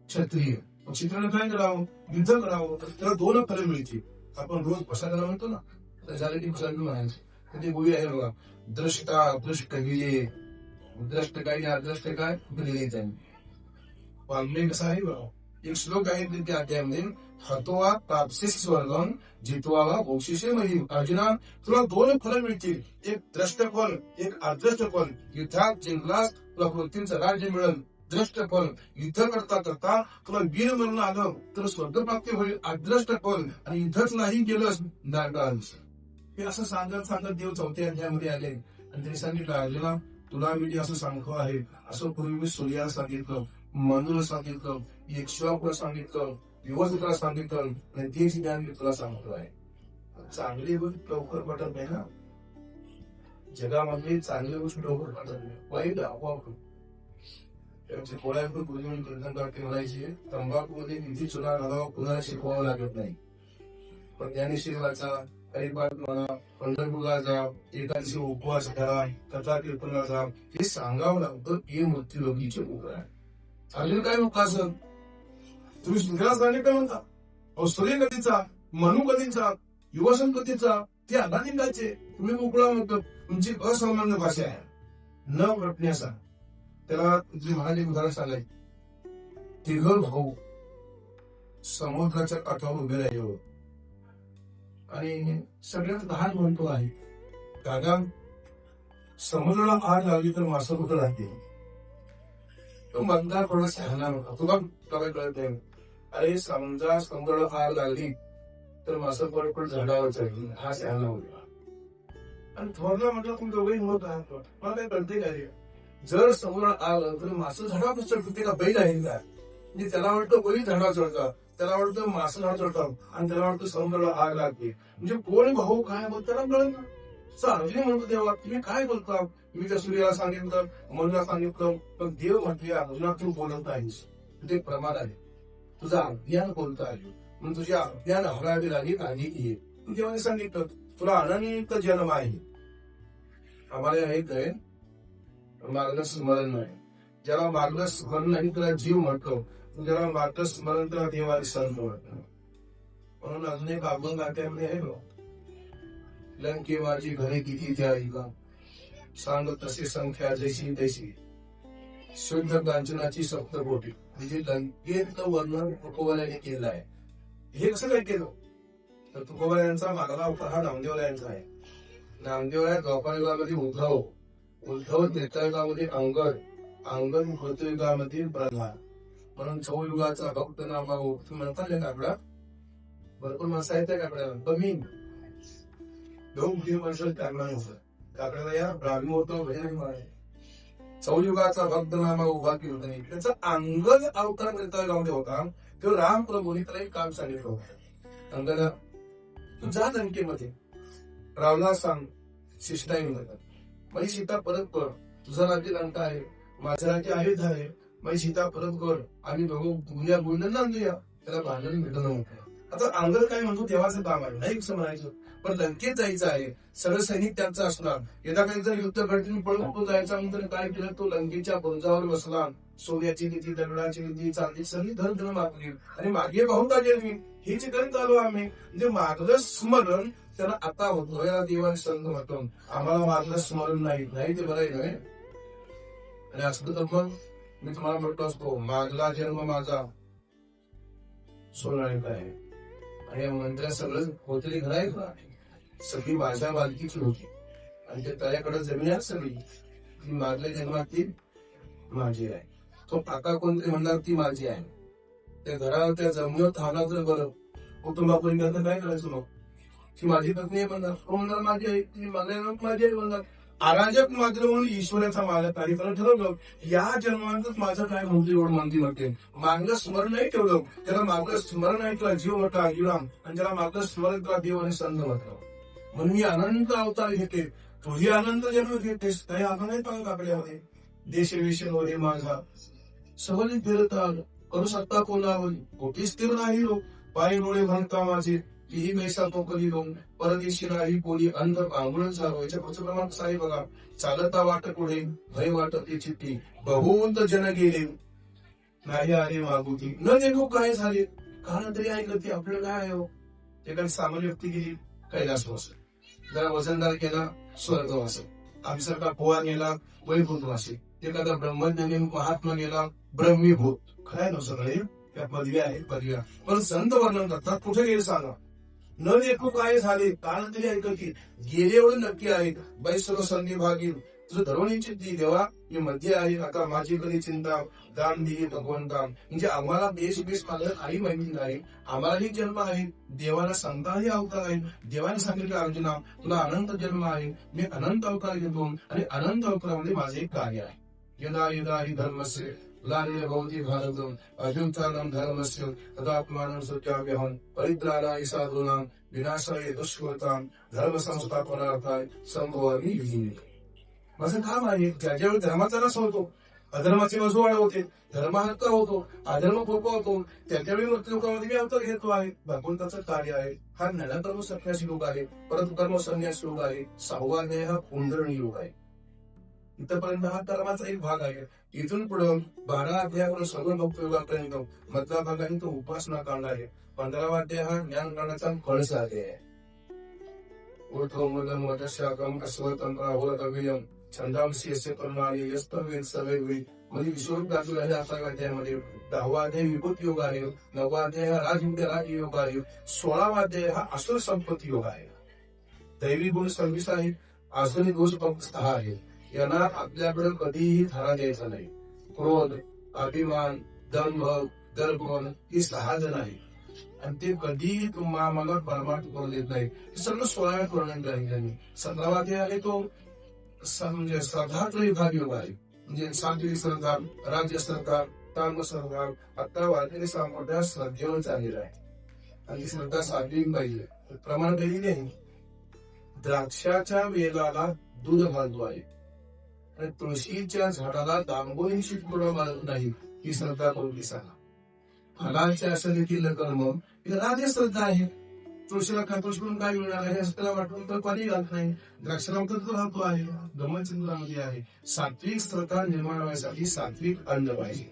क्षत्रिय. क्षत्रियाने काय करावं, युद्ध करावं, तर त्याला 2 फलं मिळतील. आपण रोज भसायला म्हणतो ना, तर झालं की भसायला म्हणायचं. ते बोली आहे बघा, द्रष्टा दृष्ट विले, द्रष्ट काय अद्रष्ट काय दिले त्यांनी. वाल्मिक कसं आहे बघा, एक श्लोक आहे त्या अध्यायामध्ये, हतोवा तापसेस स्वर्गम जितवावा भोक्षिषे महिम. अर्जुना तुला 2 फलं मिळतील, एक द्रष्ट फल, एक अद्रष्ट फल. युद्धात जिंकलास तुला पृथ्वीचं राज्य मिळेल, द्रष्ट फल. युद्ध करता करता तुला वीर म्हणून आलं तर स्वर्ग प्राप्ती होईल, अद्रष्ट फल. आणि युद्धच नाही केलंस नागांस. हे असं सांगत सांगत देव 4थ्या अध्यायामध्ये आले आणि त्यांनी सांगितलं, अर्जुना तुला मी असं सांगतो आहे, असं पूर्वी मी सूर्याला सांगितलं, मनुला सांगितलं, यक्षाला सांगितलं, विवस्त्राला सांगितलं, आणि तेच ज्ञान मी तुला सांगतो आहे. चांगली गोष्ट लवकर पटत नाही ना, जगामध्ये चांगली गोष्ट लवकर पटत नाही, वाईट आपोआप. कोणाकडून गुरुजी कीर्तन म्हणायचे, तंबाखूमध्ये निधी चुना घालावा कुणाला शिकवावं लागत नाही, पण ज्ञानेश्वरी वाचा, हरिपाठ म्हणा, पंढरपूरला जा, एकादशी उपवास करा, कथा कीर्तनला जा, हे सांगावं लागतं. हे मृत्यू रोगीचे उपाय. अजून काय नको असं तुम्ही सुंदरास गाणे काय म्हणता, औषधी कधीचा, मनु कधीचा, युवासन कधीचा, ते अडाणी गायचे, तुम्ही मोकळा म्हणतो. तुमची असामान्य भाषा आहे, न घटण्याचा. त्याला तुझी महाराज एक उदाहरण सांगाय, 3 भाऊ समुद्राच्या काठावर उभे राहिले आणि सगळ्यात लहान म्हणतो आहे, दादा समुद्राला आग लागली तर मासं कुठं राहते. तो मतदार थोडा शहाणा होता, तुला काय कळत नाही. अरे समजा समुद्राला आग लागली तर मासं पडपड झाडावर चढली, हा शहाणा होता. आणि थोरला म्हटलं तुम्ही दोघेही होत आहात, मला काय कळते काय, जर समुद्रात आग लागलं तर मासं झाडावर चढते का बैल आहे का. म्हणजे त्याला वाटतं बैल झाडावर चढतात, त्याला वाटतं मासं झाडावर चढतात, आणि त्याला वाटतं समुद्राला आग लागते. म्हणजे कोण भाऊ काय बोलत त्याला कळत ना. अर्जुन म्हणतो देवा तुम्ही काय बोलता, मी त्या सूर्याला सांगितलं, मनुला सांगितलं, पण देव म्हटले अर्जुना तू बोलत आहेस ते प्रमाण आहे, तुझं अज्ञान बोलत आहे, म्हणून तुझ्या अज्ञान हरावी लागेल आणि देवाने सांगितलं तुला अनंत जन्म आहे. आम्हाला एक आहे मार्गस्मरण नाही, ज्याला मार्गस्मरण नाही त्याला जीव म्हणतो, ज्याला मार्गस्मरण त्याला देवाला संत म्हणतो. म्हणून अजून एक अभंग गात्यामध्ये आहे, लंके माझी घरे किती त्या ऐका, सांग तसे संख्या जैशी तैशी, शुद्ध कांचनाची सप्तकोटी. म्हणजे लंकेचं वर्णन तुकोबारायांनी केलं आहे. हे कसं काय केलं तर तुकोबारायांचा मागला अवतार हा नामदेवरायांचा आहे. नामदेवराय द्वापारयुगामध्ये उद्धव त्रेतायुगामध्ये अंगद, कृतयुगामध्ये प्रल्हाद. म्हणून चौयुगाचा भक्त नामा म्हणतात ना काकडा, भरपूर माणसं आहेत त्या काकड्याला, कमी 2 वर्ष काकडा नव्हतं. काकड्याला या ब्राह्मण होतो भजन. चौयुगाचा भक्त नामा उभा केला नाही, त्याचा अंगद अवतार त्रेतायुगामध्ये होता. तो राम प्रभूंनी त्याला एक काम सांगितलं होतं, अंगदा तू जा लंकेमध्ये, रावला सांग शिष्टाई म्हणतात, माझी सीता परत कर, तुझा राज्य लंका आहे, माझं राज्य अयोध्या आहे, माझी सीता परत कर, आम्ही दोघं गुन्ह्या गुंडन नांदूया. त्याला भांडण भेटलं नव्हतं. आता अंगद काय म्हणतो, देवाचं काम आहे नाही असं म्हणायचं, पण लंकेत जायचं आहे, सगळं सैनिक त्यांचं असणार. यदा काही जर युद्ध घडतील पळून तो जायचा म्हणून काय केलं, तो लंकेच्या बुरुजावर बसला. सोन्याची निधी, दगडाची निधी, चांदी सगळी धन मागली आणि मागे पाहून का मी हेच करीत आलो आम्ही. म्हणजे मागलं स्मरण त्याला आता होतो, या देवाने संत म्हणतो. आम्हाला मागलं स्मरण नाही ते बरं आहे. आणि असं तर मग मी तुम्हाला म्हटलो असतो, मागला जन्म माझा सोनाळी काय आणि या मंदिरात सगळं होतली घर आहे का, सगळी माझ्या मालकीची होती आणि त्या तळ्याकडे जमीन आहे सगळी, ती मागल्या जन्मात ती माझी आहे. तो काका कोणतरी म्हणणार ती माझी आहे. त्या घरावर त्या जमिनीवर थांबला तर बरं, कुटुंबापर्यंत काय करायचं मग, ती माझी पत्नी आहे म्हणणार, तो म्हणणार माझी आई, ती माझ्या माझी आई म्हणणार. अराजक मात्र म्हणून ईश्वराचा मालक कार्यक्रम ठरवलं. या जन्मातच माझं काय म्हणते एवढं म्हणते म्हणते, मागलं स्मरण नाही ठेवलं, त्याला मागलं स्मरण नाही तुला जीव म्हटला अगिराम, आणि त्याला मागलं स्मरण तुला देव आणि संत म्हटलं. म्हणून मी अनंत अवतार घेते, तुझी अनंत जन्म घेतेस, काही आता नाही पाहत आपल्यामध्ये. देश विषय माझा सवली फिरत आलं, करू शकता कोणावर कोटी स्थिर नाही लो, पाय डोळे म्हणता माझे तीही मैसा तो कधी लोक, परदेशी नाही कोणी अंध आंघोळ झालो. याच्या पुढचं प्रमाण कसं आहे बघा, चालता वाट पुढे भय वाटत चिठ्ठी, बहुवंत जन गेले नाही आले मागुती, न देखो काय झाले, कारण तरी ऐकलं की आपलं काय आहे. ते काही सामान्य व्यक्ती गेली कैलासवास, जरा वजनदार केला स्वर्गवास, आमसारखा पोहा गेला वैभूतवासी, एखादा ब्रह्मज्ञानी महात्मा गेला ब्रह्मीभूत. खरंय ना सगळे त्या पदव्या आहेत पदव्या, पण संत वर्णन करतात कुठे गेले सांगा, न देखो काय झाले, कारण तरी ऐकलं की गेले एवढं नक्की आहेत. बाई सर्व संधी भागी तुझं धरवणीची ती देवा मी मध्ये आहे, आता माझी कधी चिंता दान दिली भगवंता. म्हणजे आम्हाला देश पालन काही माहिती नाही, आम्हालाही जन्म आहे, देवाला संताही अवतार आहे. देवाने सांगितलं अर्जुना तुला अनंत जन्म आहे, मी अनंत अवतार घेतो आणि अनंत अवतारामध्ये माझे एक कार्य आहे. यदा यदा हि धर्मस्य ग्लानिर् भवति भारत अभ्युत्थानं धर्मस्य तदात्मानं सत्याग्रहं परित्राणाय साधूनां विनाशाय दुष्कृतां धर्म संस्थापनार्थाय संभवामि युगे. माझं काम आहे, ज्या ज्यावेळी धर्माचा रस होतो, अधर्माचे वसुवाळ होते, धर्म हक्क होतो, अधर्म पोप होतो, त्यावेळी मृत्यूकामध्ये मी अवतार घेतो आहे. भगवंताचं कार्य आहे. हा ज्ञानकर्म संन्यासी योग आहे, परत कर्म संन्यासी योग आहे. 6वा अध्याय हा पुंडरणी योग आहे. इथपर्यंत हा कर्माचा एक भाग आहे. इथून पुढे 12 अध्यायावरून सर्व भक्त योगापर्यंत मधला भागाने तो उपासना कांड आहे. 15वा अध्याय हा ज्ञान कांडाचा फळसा अध्याय आहे. ऊर्ध्वमूलं मदशाकं अस्वतंत्र अहोरतव्यं छंदांसी यस्य कर्माणि यस्तवेद सवेद म्हणजे विश्वरूप दाखवले आहे. 11व्या अध्यायामध्ये 10वा अध्याय विभूती योग आहे, 9वा अध्याय हा राजयोग आहे, 16वा अध्याय हा असुर संपत्ती योग आहे. दैवी गुण 26 आहे, आसुरी दोष फक्त 6 आहे. यांना आपल्याकडे कधीही धारा द्यायचा नाही. क्रोध, अभिमान, दंभ, दर्प ही 6 जण आहे आणि ते कधीही तुम्हाला परमार्थ करून देत नाही. सगळं 16व्या वर्णन आहे. 17वा अध्याय आहे तो म्हणजे श्रद्धात्र विभाग योग आहे, म्हणजे सात्विक सरकार, राज्य सरकार, ताम सरकार. 18वा अध्याय सामोर्या श्रद्धेवर चाललेला आहे आणि श्रद्धा सात्विक पाहिजे, प्रमाण काही नाही. द्राक्षाच्या वेलाला दूध घालतो आहे आणि तुळशीच्या झाडाला दांबोळीशी पुढं मारत नाही, ही श्रद्धा कोणती सांगा. फलांच्या असं देखील कर्म ही राजे श्रद्धा आहे. तुळशीला तुळशीकडून काय मिळणार आहे असं त्याला वाटून तर पाणी घालत नाही. द्राक्षाला तर राहतो आहे, गमनचंद्रामध्ये आहे. सात्विक श्रद्धा निर्माण व्हायसाठी सात्विक अन्न पाहिजे.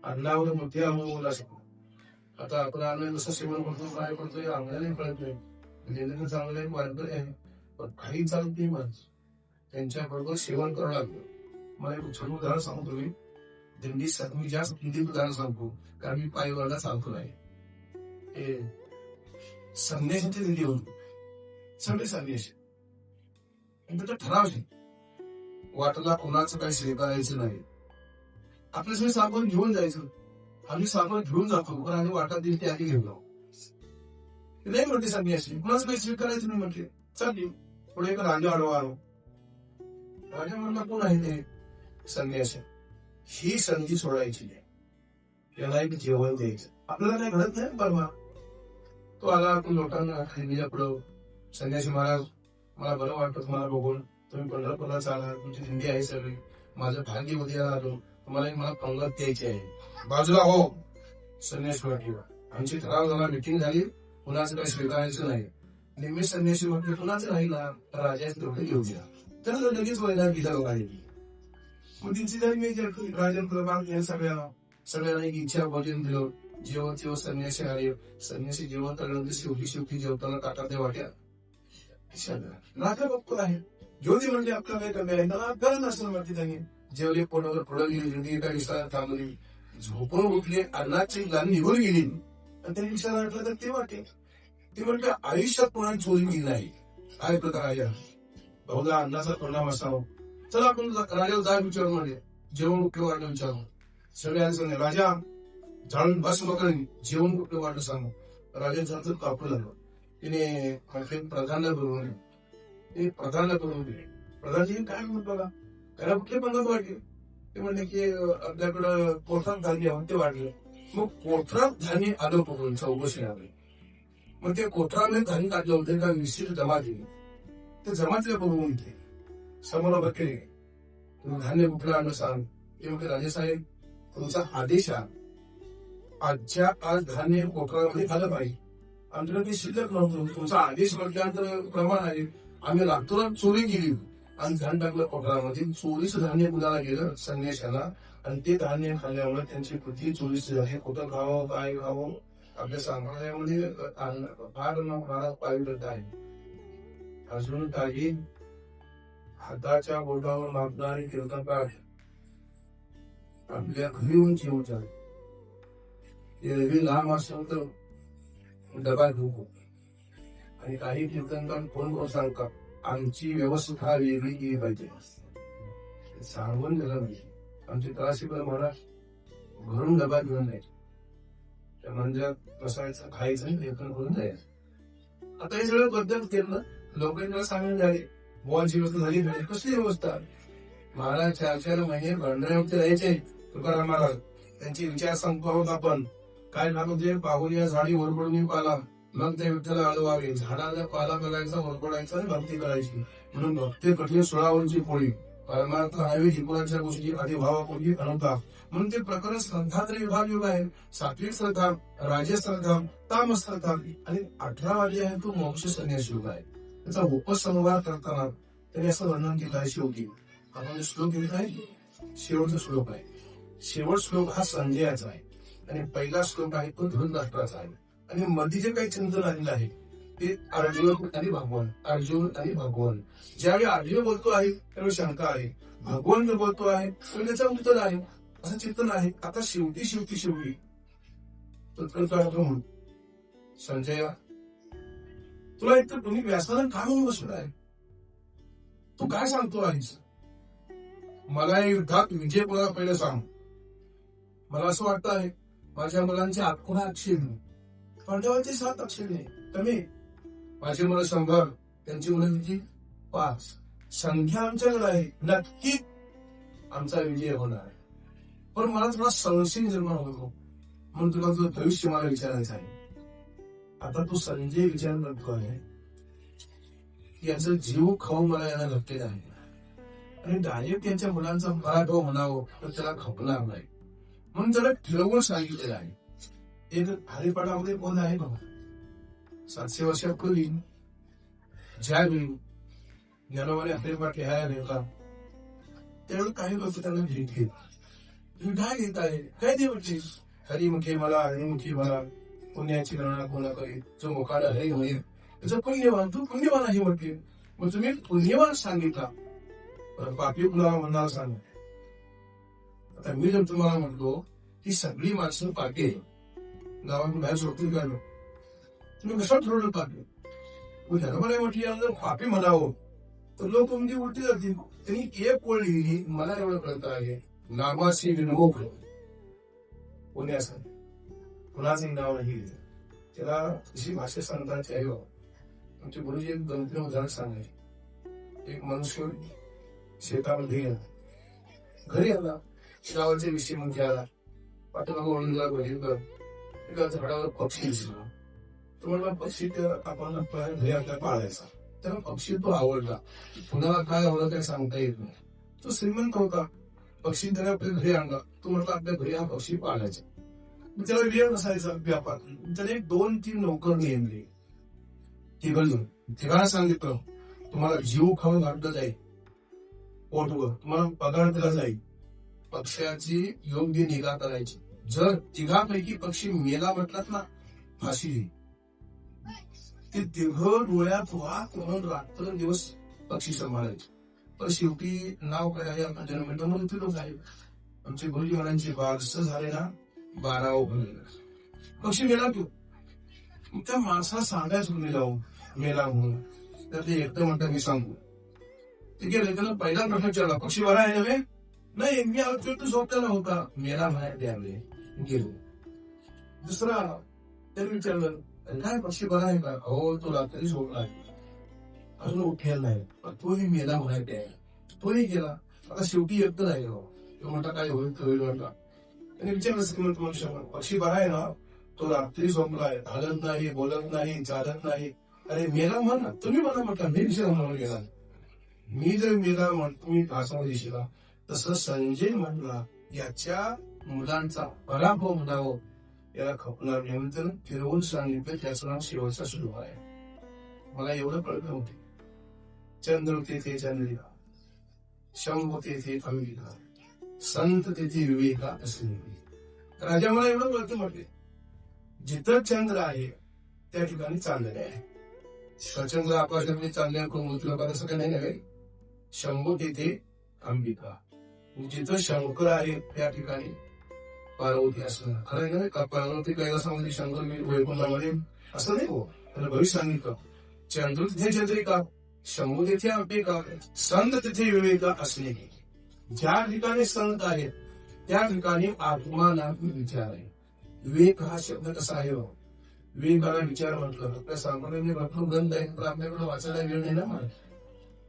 अन्नावर मोठे अमोल असतो. आता आपण अन्न कसं सेवन करतो, काय करतो हे अंगाने कळत नाही. म्हणजे चांगलं आहे, मार्ग आहे, पण काही चालत नाही माणसं, त्यांच्याबरोबर सेवन करावं लागलं. मला एक छोटं उदाहरण सांगतो मी. दिंडी मी जास्त दिंडी उदाहरण सांगतो कारण मी पायवाला सांगतो नाही. संन्यासाची दिंडी होती, सगळे संन्यासी. त्याचा ठराव आहे, वाटला कोणाचं काही स्वीकारायचं नाही. आपल्या सगळे सामान घेऊन जायचं. आम्ही सामान घेऊन जातो, पण आम्ही वाटा दिली ते आधी घेऊन जाऊ नाही म्हटले संन्यासी. कुणाच काही स्वीकारायचं नाही म्हटले. चालली पुढे एक राजा आडवा आलो. राजा म्हणला कोण आहे ते संन्यासी. ही संधी सोडायची नाही, याला एक जेवण द्यायचं. आपल्याला काही घडत नाही परवा. तो आला, आपण लोकांना पुढं संन्यासी महाराज मला बरं वाटतं तुम्हाला बघून, तुम्ही पंढरपूरला चाला, तुमची दिंडी आहे सगळी, माझं भाग्य उद्या आलो, मला पंगत द्यायची आहे. बाजूला हो, संन्यासी वाटली. आमची ठराव झाला, मिटिंग झाली, कुणाचं काही स्वीकारायचं नाही. निम्मे संन्यासी म्हटले कुणाचं राहिला, राजाच तेवढे घेऊ द्या. तर लगेच व्हायला विधान राहिली. मग त्यांची झाली मी राजन सगळ्यांना एक इच्छा भोजन दिलं. जेव्हा संन्यासी आले, संन्यासी जेवण करण्यामध्ये शेवटी जेवताना ताटात वाट्या राजा बघतो आहे. ज्योती म्हणले आपलं काय कमी आहे, त्याला गरज नसेल म्हणते. त्यांनी जेवले, पोटावर पुढं गेली, एका दिवसाला थांबली, झोपून उठले, अन्नाची गाणी निघून गेली. आणि त्यांनी विचार वाटलं तर ते वाटे, ते म्हणते आयुष्यात कोणाची चोरी केली नाही. काय प्रकार राजा, बहुधा अन्नाचा परिणाम असावा. चला आपण राजाला जा विचारून म्हणजे जेवण कुठलं वाटलं विचारू. सगळ्यांना सांगले, राजा जाणून बस बघून जेवण कुठलं वाटलं सांगू. राजांचं कापू लागलं. तिने प्रधानला बोलवून दिले. प्रधानजी काय म्हणत बघा, त्याला कुठले पंगत वाटले. ते म्हणले की आपल्याकडं कोथरात धान्य ते वाढले. मग कोथरात धान्य आलं पकडून चौकशी लागली. मग ते कोथरामध्ये धान्य काढलं होते का विशिष्ट जमा केली. ते जमातले बघून ते समोर बघले, तुम्ही धान्य कुठलं आणलं सांग. ते म्हणते राजेसाहेब तुमचा आदेश आहे, आजच्या आज धान्य कोथरामध्ये आलं पाहिजे. आमच्याकडे शिल्लक नव्हतं, तुमचा आदेश म्हटल्यानंतर प्रमाण आहे. आम्ही रातोरात चोरी केली आणि धान्य टाकलं कोठारामध्ये. चोरीचं धान्य कुणाला गेलं, संन्याशाला. आणि ते धान्य खाल्ल्यामुळे त्यांची पृथ्वी चोरीची झाली. कुठं खावं काय खावं आपल्या सांभाळण्यामध्ये फार महाराज पावित्र्य आहे. अजून काही हाताच्या बोटावर मापणारी कीर्तनकार आपल्या घरी येऊन जेवण झाले. एरवी लांब असेल तर डबा घेऊ. आणि काही कीर्तनकार फोन करून सांगतात आमची व्यवस्था वेगळी केली पाहिजे. सांगून दिलं नाही. आमची तळाशीकडे महाराज घरून डबा घेऊन नाही, त्या मंदिरात बसायचं, खायचं, कीर्तन करून जायचं. आता हे सगळं बद्दल केलं. लोकांना सांगून झाले बुवाची व्यवस्था झाली नाही. कसली व्यवस्था. महाराज 4-4 महिने भंडाऱ्यावरती राहायचे. तुकाराम महाराज त्यांची विचार सांगतो आहोत आपण. काय लागते, पाहुण्या झाडी वरपडून पाला, मग ते विठ्ठल आळवावे. झाडाला पाला बघायचा, वरपडायचा आणि भक्ती करायची. म्हणून भक्ती कठीण 16 पोळी. परमार्थ हवी जिपुराच्या गोष्टी आधी भावापोटी अनवता. म्हणून ते प्रकरण श्रद्धांतरी विभाग योग आहे. सात्विक श्रद्धा, राजस श्रद्धा, तामस श्रद्धा आणि 18वादी आहे तो मोक्ष संन्यास योग आहे. त्याचा उपसंहार करताना त्यांनी असं वर्णन केलं आहे. शेवटी आपण श्लोक लिहित आहे, शेवटचा श्लोक आहे. शेवट श्लोक हा संजयाचा आहे आणि पहिला श्लोक आहे तो धृतराष्ट्राचा आहे. आणि मध्ये जे काही चिंतन आलेलं आहे ते अर्जुन आणि भगवान. ज्यावेळी अर्जुन बोलतो आहे त्यावेळी शंका आहे, भगवान बोलतो आहे तर त्याचं उत्तर आहे, असं चिंतन आहे. आता शेवटी म्हणून संजय तुला एक तर तुम्ही व्यासाला का म्हणून बसला आहे, तू काय सांगतो आहेस. मला या युद्धात विजय कोणाला पहिलं सांग. मला असं वाटतं आहे माझ्या मुलांचे 8 अक्षर, पांडवांचे 7 अक्षर कमी. माझी मुलं 100, त्यांची मुलं 5. संख्या आमच्याकडे आहे, नक्की आमचा विजय होणार आहे. पण मला थोडा संशय निर्माण होतो. म्हणून तुला तुझं भविष्य मला विचारायचं आहे. आता तू संजय विचार करतो आहे, याचा जीव खाऊ मला याला नक्की आहे. आणि डायरेक्ट त्यांच्या मुलांचा पराभव म्हणावं तर त्याला खपणार नाही. म्हणून त्याला ठरवून सांगितलेलं आहे. एक हरिपाठामध्ये कोण आहे बघा, 700 वर्षापूर्वी ज्यावेळी ज्ञानोबाने हरिपाठ लिहायला नेला त्यावेळी काही लोक त्यांना भेट घेत काय घेत आहे, काय ते म्हटले हरिमुखी मला, हरिमुखी मला, पुण्याची गणना कोणा करी, जो मुखाला हरी होईल त्याचं पुण्यवान, तू पुण्यवान आहे म्हटले. मग तुम्ही पुण्यवान सांगितला, पापी कुणाला म्हणणार सांग. आता मी जर तुम्हाला म्हणतो की सगळी माणसं पापी आहे, गावातून बाहेर सोडून काढलो, तुम्ही कसं ठरवलं पापी. धर्माने म्हटल्यानंतर पापी म्हणावं तर लोक म्हणजे उलटी जातील. त्यांनी एक ओळ लिहिली, मला एवढं कळतं आहे, नामासी विनोख पुण्यासाठी कुणाचं नाव नाही. त्याला तशी भाषा सांगताची आहे. आमचे गुरुजी एक 2-3 उदाहरण सांगायचे. एक मनुष्य शेतामध्ये गेला, घरी आला, श्रावणच्या विषयी मध्ये आला, पाठीमागं वळून गेला, बघितलं एका झाडावर पक्षी दिसला. तो म्हणला पक्षी आपण घरी आपल्याला पाळायचा. त्याला पक्षी तो आवडला. कुणाला काय आवडलं काय सांगता येत नाही. तो श्रीमंत होता, पक्षी त्याने आपल्या घरी आणला. तो म्हटला आपल्या घरी हा पक्षी पाळायचा. त्याला वेळ नसायचा व्यापार. त्याने 2-3 नोकर नेमले. तिघांना सांगितलं तुम्हाला जीव खाऊन घातलं जाईल, पोटवर तुम्हाला पगार दिला जाईल, पक्ष्याची योग्य निगा करायची. जर तिघांपैकी पक्षी मेला म्हटलात ना, फाशी देईल. ते तिघ डोळ्यात वाक म्हणून रात्र दिवस पक्षी सांभाळायचे. पण शेवटी नाव काय आहे आपल्या जन्म म्हणून लोक आहे. आमचे गुरुजी महाराजांचे बारसं झाले ना, 12 पक्षी मेला तू. त्या माणसाला सांगायचं मेला म्हणून. तर ते एकटं म्हणतात मी सांगू. ते गेले, त्याला पहिला प्रश्न विचारला पक्षी बरा आहे नव्हे? नाही, मी तू झोपताना होता. मेला बाहेर द्यावे गेलो. दुसरा त्याने विचारलं काय पक्षी बरा आहे का? हो, तो रात्री झोपला आहे, अजून उठेल नाही. तोही मेला बाहेर द्यायला, तोही गेला. आता शेवटी एकटं राहिला. तो म्हणता काय होईल होईल म्हणता. त्याने विचारलं पक्षी बरा आहे ना? तो रात्री झोपलाय, हालत नाही, बोलत नाही, चालत नाही. अरे मेला म्हणा, तुम्ही मला म्हटला मी विषय म्हणून गेला. मी जर मेला म्हणतो मी भाषामध्ये शिला, तसं संजय म्हणला याच्या मुलांचा पराभव म्हणावं याला खपणार निमंत्रण फिरवून सांगितलं. त्याचं नाव शेवटचा सुरू आहे. मला एवढं कळत नव्हते. चंद्र तेथे चंद्रिका, शंभ तेथे अंबिका, संत तेथे विवेका असले. राजा मला एवढं कळतं म्हटले जिथं चंद्र आहे त्या ठिकाणी चांदणे आहे. प्रचंड आकाशामध्ये चांदण्या कोण असं काही नाही आहे. शंभू तेथे अंबिका, जिथं शंकर आहे त्या ठिकाणी पार्वती असं खरं आहे का? पार्वती कैलासामध्ये शंकर वैकुंठामध्ये असं नाही हो. त्याला भविष्य सांगितलं चंद्र तिथे चंद्रिका, शंभू तिथे अंबिका, संत तिथे विवेका असणे. ज्या ठिकाणी संत आहेत त्या ठिकाणी आत्मा नाही विचार आहे. विवेक हा शब्द कसा आहे हो? विवेकाला विचार म्हटलं. आपल्या सामान्य भरपूर ग्रंथ आहे पण आपल्याकडे वाचायला वेळ नाही ना. मला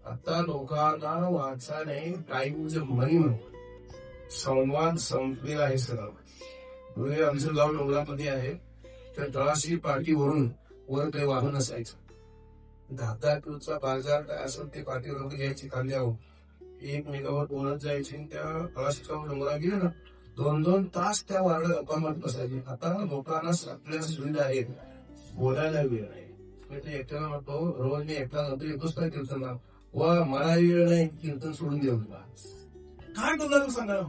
आता लोकांना वाचायला टाइम मनी म्हणून संवाद संपलेला आहे. सगळं आमचं गाव डोंगरामध्ये आहे. त्या तळाशी पाठीवरून वर काही वाहन असायचं. 10-10 किलोचा बाजार काय असेल ते पाठीवर घ्यायची खांद्यावर 1 मेगावर बोलत जायची. त्या तळाशीच्या डोंगरा गेले ना 2-2 तास त्या वारड्या गप्पा मारत बसायचे. आता लोकांना आपल्या सुविधा आहेत, बोलायला वेळ नाही. मी ते एकट्याला म्हणतो रोज मी एकटा जातो येतोच काय कीर्तनला, वा मला वेळ नाही कीर्तन सोडून देऊ का काय करणार सांगा.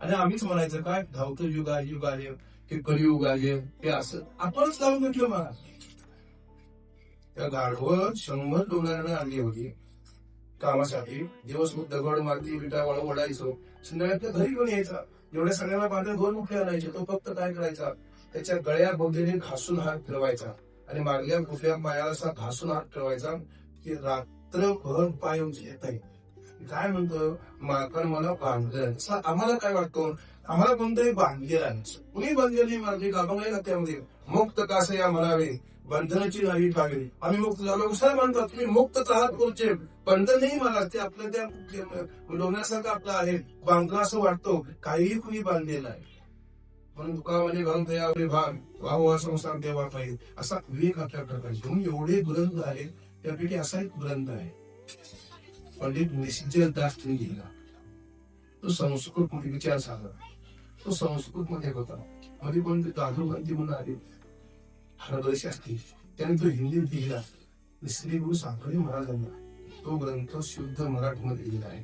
आणि आम्हीच म्हणायचं काय धावतं युग आहे, युग आले ते कलियुग आले ते असं आपणच लावून म्हटलं. मला त्या गाढवं 100 डोंगराने आणली होती कामासाठी. दिवसभर दगड मारती विटा वाळू ओढायचो. संध्याकाळच्या घरी पण यायचा. एवढ्या सगळ्यांना बांधून 2 मुठे आणायचे. तो फक्त काय करायचा त्याच्या गळ्या बोगद्याने घासून हात फिरवायचा आणि मागल्या कुठल्या पायाला असा घासून हात ठेवायचा की रात्रभर पाय येत आहे. काय म्हणतो माकड मला बांधलं. आम्हाला काय वाटतं आम्हाला कोणतरी बांधलेलं आहे. कुणी बांधलेली माझी गाभा त्यामध्ये मुक्त कासे या म्हणावे बंधनाची नावी ठावी. आम्ही मुक्त झालो. कसं म्हणतात तुम्ही मुक्तच आहात पुढचे बंधनही मला ते आपलं त्या डोंगरासारखं आपलं आहे. बांधलं असं वाटतो काहीही कुणी बांधलेलं आहे. म्हणून दुकानामध्ये घालून तयार भाग वाह संसार देवा पाहिजे असा विवेक आपल्याकडे पाहिजे. म्हणून एवढे ग्रंथ आहेत त्यापैकी असा एक ग्रंथ आहे पंडित निश्चल दास लिहिला. तो संस्कृत मध्ये विचार झाला. तो संस्कृत मध्ये होता. मध्ये कोणते दादूबंदी म्हणून आले हरदशास्त्री त्याने तो हिंदीत लिहिला. श्री गुरु साखरे महाराजांना तो ग्रंथ शुद्ध मराठीमध्ये लिहिला आहे.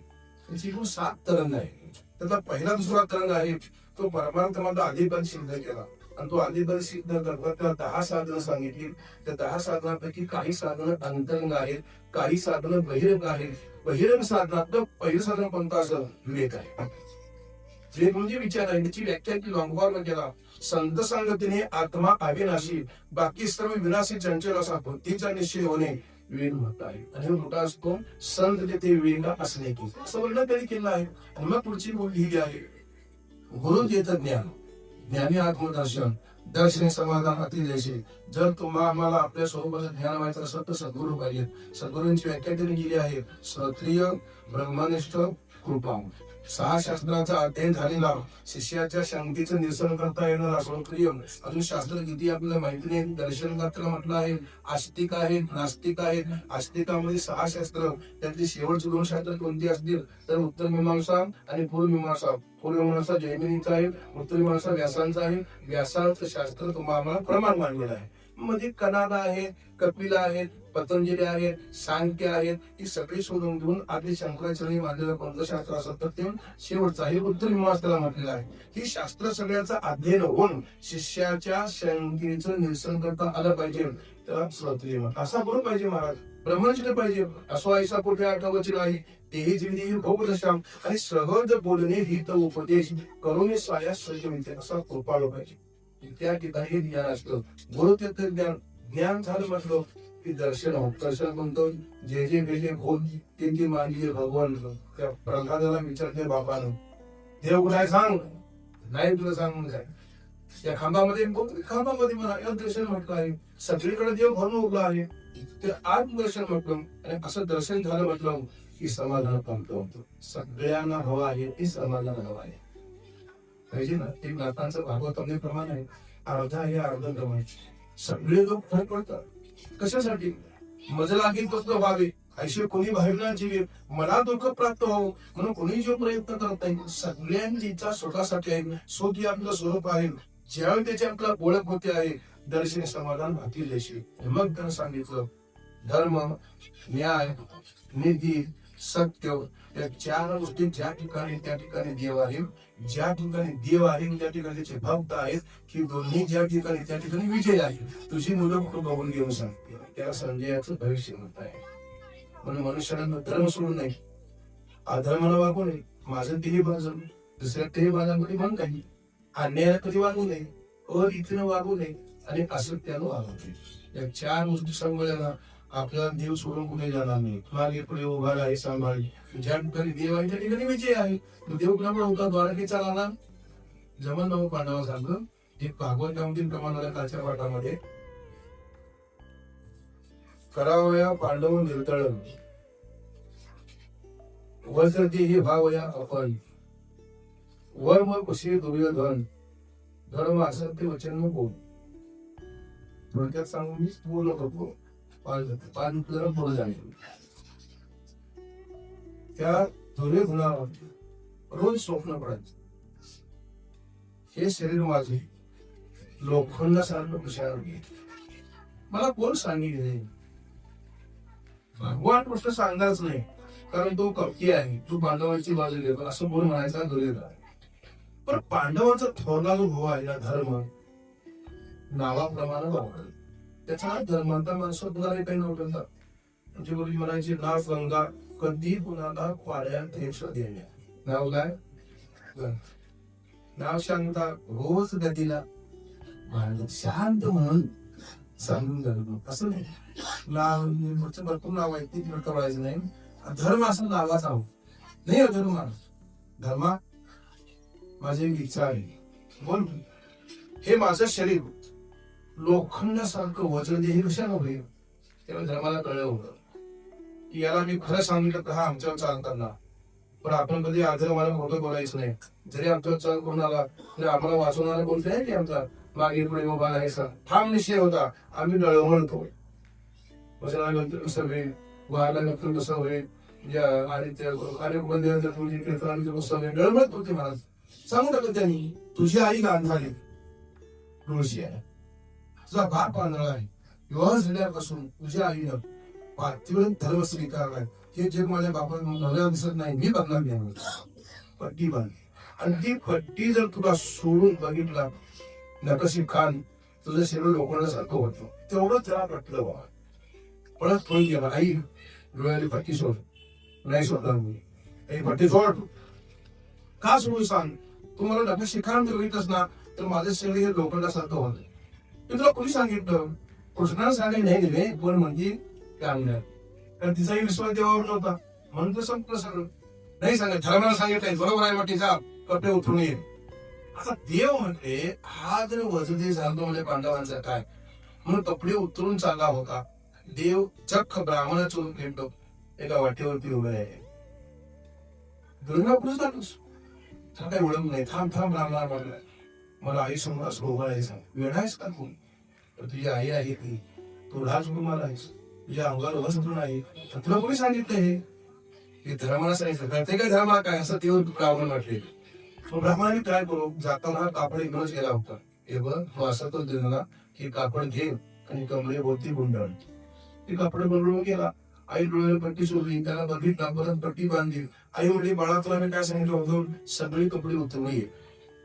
त्याची एकूण 7 तरंग आहे. त्याचा पहिला दुसरा तरंग आहे तो परमार्थामध्ये आदिपद सिद्ध केला आणि तो आदिपद सिद्ध करता त्याला 10 साधनं सांगितली. त्या 10 साधनांपैकी काही साधनं अंतरंग आहेत, काही साधनं बहिरंग आहेत. बहिरंग साधनात पहिलं साधन कोणतं असं विवेक आहे. जे म्हणजे विचार आहे त्याची व्याख्या की लॉंगफॉर्म केला. संत संगतीने आत्मा अविनाशी बाकी सर्व विनाशी चंचल असा बुद्धीचा निश्चय होणे विवेक म्हणत आहे. आणि मोठा असतो संत तेथे विवेका असणे की असं वर्णन त्यांनी केलं आहे. आणि मग पुढची गोष्ट लिहिली आहे गुरु देत ज्ञान ज्ञानी आत्मदर्शन दर्शन समाधान अतिदेशी. जर तुम्हाला आम्हाला आपल्या स्वरूपाचं ज्ञान व्हायचं असेल तर सद्गुरू पाहिजे. सद्गुरूंची व्याख्या त्यांनी केली आहे क्षत्रिय ब्रह्मनिष्ठ कृपा. 6 शास्त्राचा अध्ययन झालेला शिष्याच्या शंकेचं निरसन करता येणार असोप्रिय अजून शास्त्र किती आपल्याला माहिती नाही. दर्शन शास्त्र म्हटलं आहे, आस्तिक आहेत, नास्तिक आहेत. आस्तिकामध्ये 6 शास्त्र, त्यातली शेवटची 2 शास्त्र कोणती असतील तर उत्तर मीमांसा आणि पूर्व मीमांसा. पूर्व मीमांसा जैमिनीचा आहे, उत्तर मीमांसा व्यासांचा आहे. व्यासाचं शास्त्र तुम्हाला प्रमाण मानलेलं आहे. मध्ये कनादा आहे, कपिला आहेत, पतंजली आहेत, सांख्य आहेत. ही सगळी शोधून घेऊन आधी शंकराचार्य मानलेलं कोणतं शास्त्र असतं तर ते शेवटचं आहे, उत्तर मीमांसा म्हटलेलं आहे. ही शास्त्र सगळ्याचा अध्ययन होऊन शिष्याच्या शंकेचं निरसन करता आलं पाहिजे. त्याला श्रोत्रिय म्हणतात. असा गुरु पाहिजे महाराज, ब्रह्मचर्य पाहिजे. असो ऐसा कुठे आठवची नाही, तेही जीवनी भोग दशा आणि सहज बोलणे हित उपदेश करून साया सज्ज मिळते. असा कृपाळू पाहिजे. त्या ठिकाणी हे ज्ञान असतं. गुरु ते ज्ञान ज्ञान झालं म्हटलं की दर्शन हो. दर्शन म्हणतो जे जे गेले खोल ते मानले भगवान. त्या प्रल्हादाला विचारते बापानं, देव कुठे सांग, नाही तुला सांग काय. त्या खांबामध्ये म्हणा या दर्शन म्हटलं आहे. सगळीकडे देव भरून उभा आहे, ते आत्मदर्शन म्हटलं. आणि असं दर्शन झालं म्हटलं की समाधान प्राप्त होतं. सगळ्यांना हवं आहे ते समाधान हवं आहे पाहिजे ना. ते नाथांचं भागवतामध्ये प्रमाण आहे, अर्धा हे अर्ध गमायचे. सगळे लोक फरक पडतात. कशासाठी? मज लागेल तसं व्हावे, ऐशी कोणी बाहेरना जीवे, मला दुःख प्राप्त हो म्हणून कोणी जो प्रयत्न करत नाही. सगळ्यांचा स्वतःसाठी आहे, स्वतः आपलं स्वरूप आहे. ज्यावेळी त्याची आपला ओळख होते आहे, दर्शन समाधान भाती देशी. मग त्यानं सांगितलं धर्म, न्याय, नीती, सत्य या 4 गोष्टी ज्या ठिकाणी त्या ठिकाणी देव आहे. ज्या ठिकाणी देव आहे त्या ठिकाणी त्याचे भक्त आहेत. की दोन्ही ज्या ठिकाणी त्या ठिकाणी विजय आहे. तुझी मुलं कुठं बघून घेऊन सांगते. त्याला संजयाचं भविष्य म्हणत आहे. म्हणून मनुष्याला धर्म सोडून नाही, अधर्माला वागू नये. माझं तेही बाजू, दुसऱ्या तेही बाजामध्ये म्हण काही अन्यायाला कधी वागू नये, अरीतीनं वागू नये आणि असत्यानं वागू नये. या 4 गोष्टी सांभाळल्या आपला देव सोडून कुठे जाणार नाही. मागे पुढे उभा आहे सांभाळी. ज्या ठिकाणी देव आहे त्या ठिकाणी विजय आहे. देव कुणामुळे होता द्वारकेचा राणा जमन नव पांडवा सांगलं. एक भागवतामधील प्रमाण आल्या कालच्या पाठामध्ये करावया पांडव निर्तळ वसती ही भावया आपण वर मग कुशी दुर्योधन धर्म असत्य वचन मग बोल. थोडक्यात सांगून मी बोलत होतो. पुढे जाईल त्या दुर्योधनावर रोज स्वप्न पडायचं, हे शरीर माझे लोखंडासारखं हुशार घे. मला कोण सांगितले? भगवान गोष्ट सांगणारच नाही, कारण तो कपटी आहे, तू पांडवांची बाजू घेतो असं बोल म्हणायचा दुर्योधन. पण पांडवांचा थोरला जो भाऊ आहे ना धर्म, नावाप्रमाणे वावरल. त्याचा धर्मांतर माणसं कुणाला काही नव्हतं. म्हणजे गुरुजी म्हणायचे नाव गंगा कधी कुणाला पाड्या देश देण्या. नाव काय? नाव शांता रोज गतीला शांत म्हणून सांगून जातो. असं नाही नाव भरपूर नाव आहे ते कळायचं नाही. धर्म असं नावाच आहो नाही. धर्म धर्मा माझी एक इच्छा आहे, बोल हे माझं शरीर लोखंडासारखं वजन दे. हे कशाला होईल? तेव्हा धर्माला कळलं होतं की याला मी खरं सांगितलं तर हा आमच्यावर चाल करणार. पण आपण कधी आधर्माला खोटं बोलायचं नाही. जरी आमच्यावर चाल करून आला तरी आम्हाला वाचवणारा बोलतोय की आमचा मागे पुढे उभा राहायचा ठाम निश्चय होता. आम्ही डळवळतो. वचनानंतर कसं होईल, वाहनानंतर कसं होईल, आणि त्या कार्यबंधनानंतर तुझी कीर्तनानंतर कसं होईल, डळवळत होते. महाराज सांगून टाकलं त्यांनी, तुझी आई गांधारी तुळशी आहे, तुझा बाप पांढरा आहे. विवाह झाल्यापासून तुझ्या आईनं पार्थिव धर्म स्वीकारलाय. हे जग माझ्या बापाला दिसत नाही, मी बघणार नाही. पट्टी बांधली आणि ती पट्टी जर तुला सोडून बघितला नकशी खान तुझं शरीर लोखंडासारखं होतं. तेवढं त्याला वाटलं बाबा. परत फोन केला, आई डोळ्याली पट्टी सोड. नाही सोडणार मी. आई पट्टी सोड. का सोडू सांग? तू मला नकशी खान बघितलंस ना तर माझं शरीर हे लोखंडासारखं होतं. ते तुला कोणी सांगितलं? कृष्णाला सांगायला नाही दिले, पण म्हणजे काय कारण तिचाही विश्वास देवावर नव्हता म्हणून तो संपलं सगळं. नाही सांगत धर्माला सांगितलंय बरोबर आहे, मग तिचा कपडे उठून येईल. आता देव म्हणते हा जर वजूदे झालो म्हणजे पांडवांचा काय म्हणून कपडे उतरून चालला होता. देव चक्क ब्राह्मणाचं भेटतो एका वाटेवरती उभे आहे. दुर्गा पुरुष हा काही ओळख नाही, थांब थांब रामला म्हणला, मला आई समोर असं उभारायचं. वेळ आहेस का तू? तर तुझी आई आहे ती, तू राज कुमार आहेस, तुझ्या अंगावर वस्त्र नाही, तर तुला कोणी सांगितलं हे धर्माला सांगितलं ते काय धर्म काय असं ते ब्राह्मण वाटले. मग ब्राह्मणाने काय करू, जाताना हा कापड इकडूनच गेला होता. हे बघ तो असा तो दिला की कापड घे आणि कमरे भोवती गुंडाळ. ती कापड बरोबर गेला. आई डोळ्याला पट्टी सोडली, त्याला बघितला, परत पट्टी बांधली. आई म्हणली, बाळा तुला मी काय सांगितलं होतं, सगळी कपडे उतरवून ये.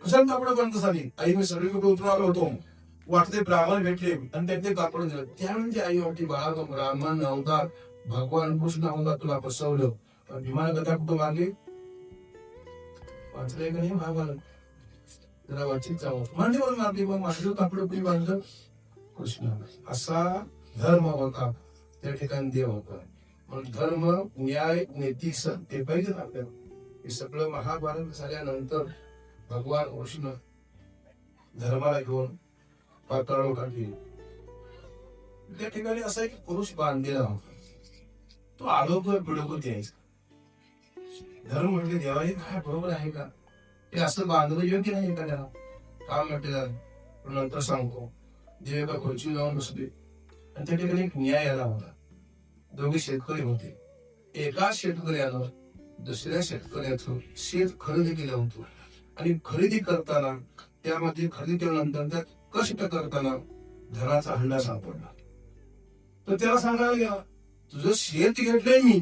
कशाला कापड बंद झाली? आई मी सगळी कपडे उतरून आलो होतो. वाटते ब्राह्मण भेटले आणि त्यातले कापड दिलं. त्यानंतर आई वाटते, बाळा तो ब्राह्मण नव्हता, भगवान कृष्ण नव्हता, तुला फसवलं. विमान कथा कुठं मारली वाचलंय का नाही भागवान? जरा वाचित जावं मांडीवर मारली, मग मांडीवर कापड कुणी बांधलं? कृष्ण. असा धर्म होता, त्या ठिकाणी देव होता. म्हणून धर्म, न्याय, नीती, सत्य पाहिजे आपल्याला. हे सगळं महाभारत झाल्यानंतर भगवान कृष्ण धर्माला घेऊन पाताळावर टाकली. त्या ठिकाणी असा एक पुरुष बांधलेला होता, तो आलोकर बिडोकत यायचा. धर्म म्हणजे देवा हे काय बरोबर आहे का? हे असं बांधलं योग्य नाही एखाद्याला? काम म्हटलं नंतर सांगतो. देव एका खुर्ची जाऊन बसले आणि त्या ठिकाणी एक न्याय आला होता. दोघे शेतकरी होते. एका शेतकऱ्यानं दुसऱ्या शेतकऱ्याचं शेत खरेदी केलं होतं आणि खरेदी करताना त्यामध्ये खरेदी केल्यानंतर त्यात कष्ट करताना धनाचा हंडा सापडला. तर त्याला सांगायला गेला, तुझं शेत घेतलंय मी,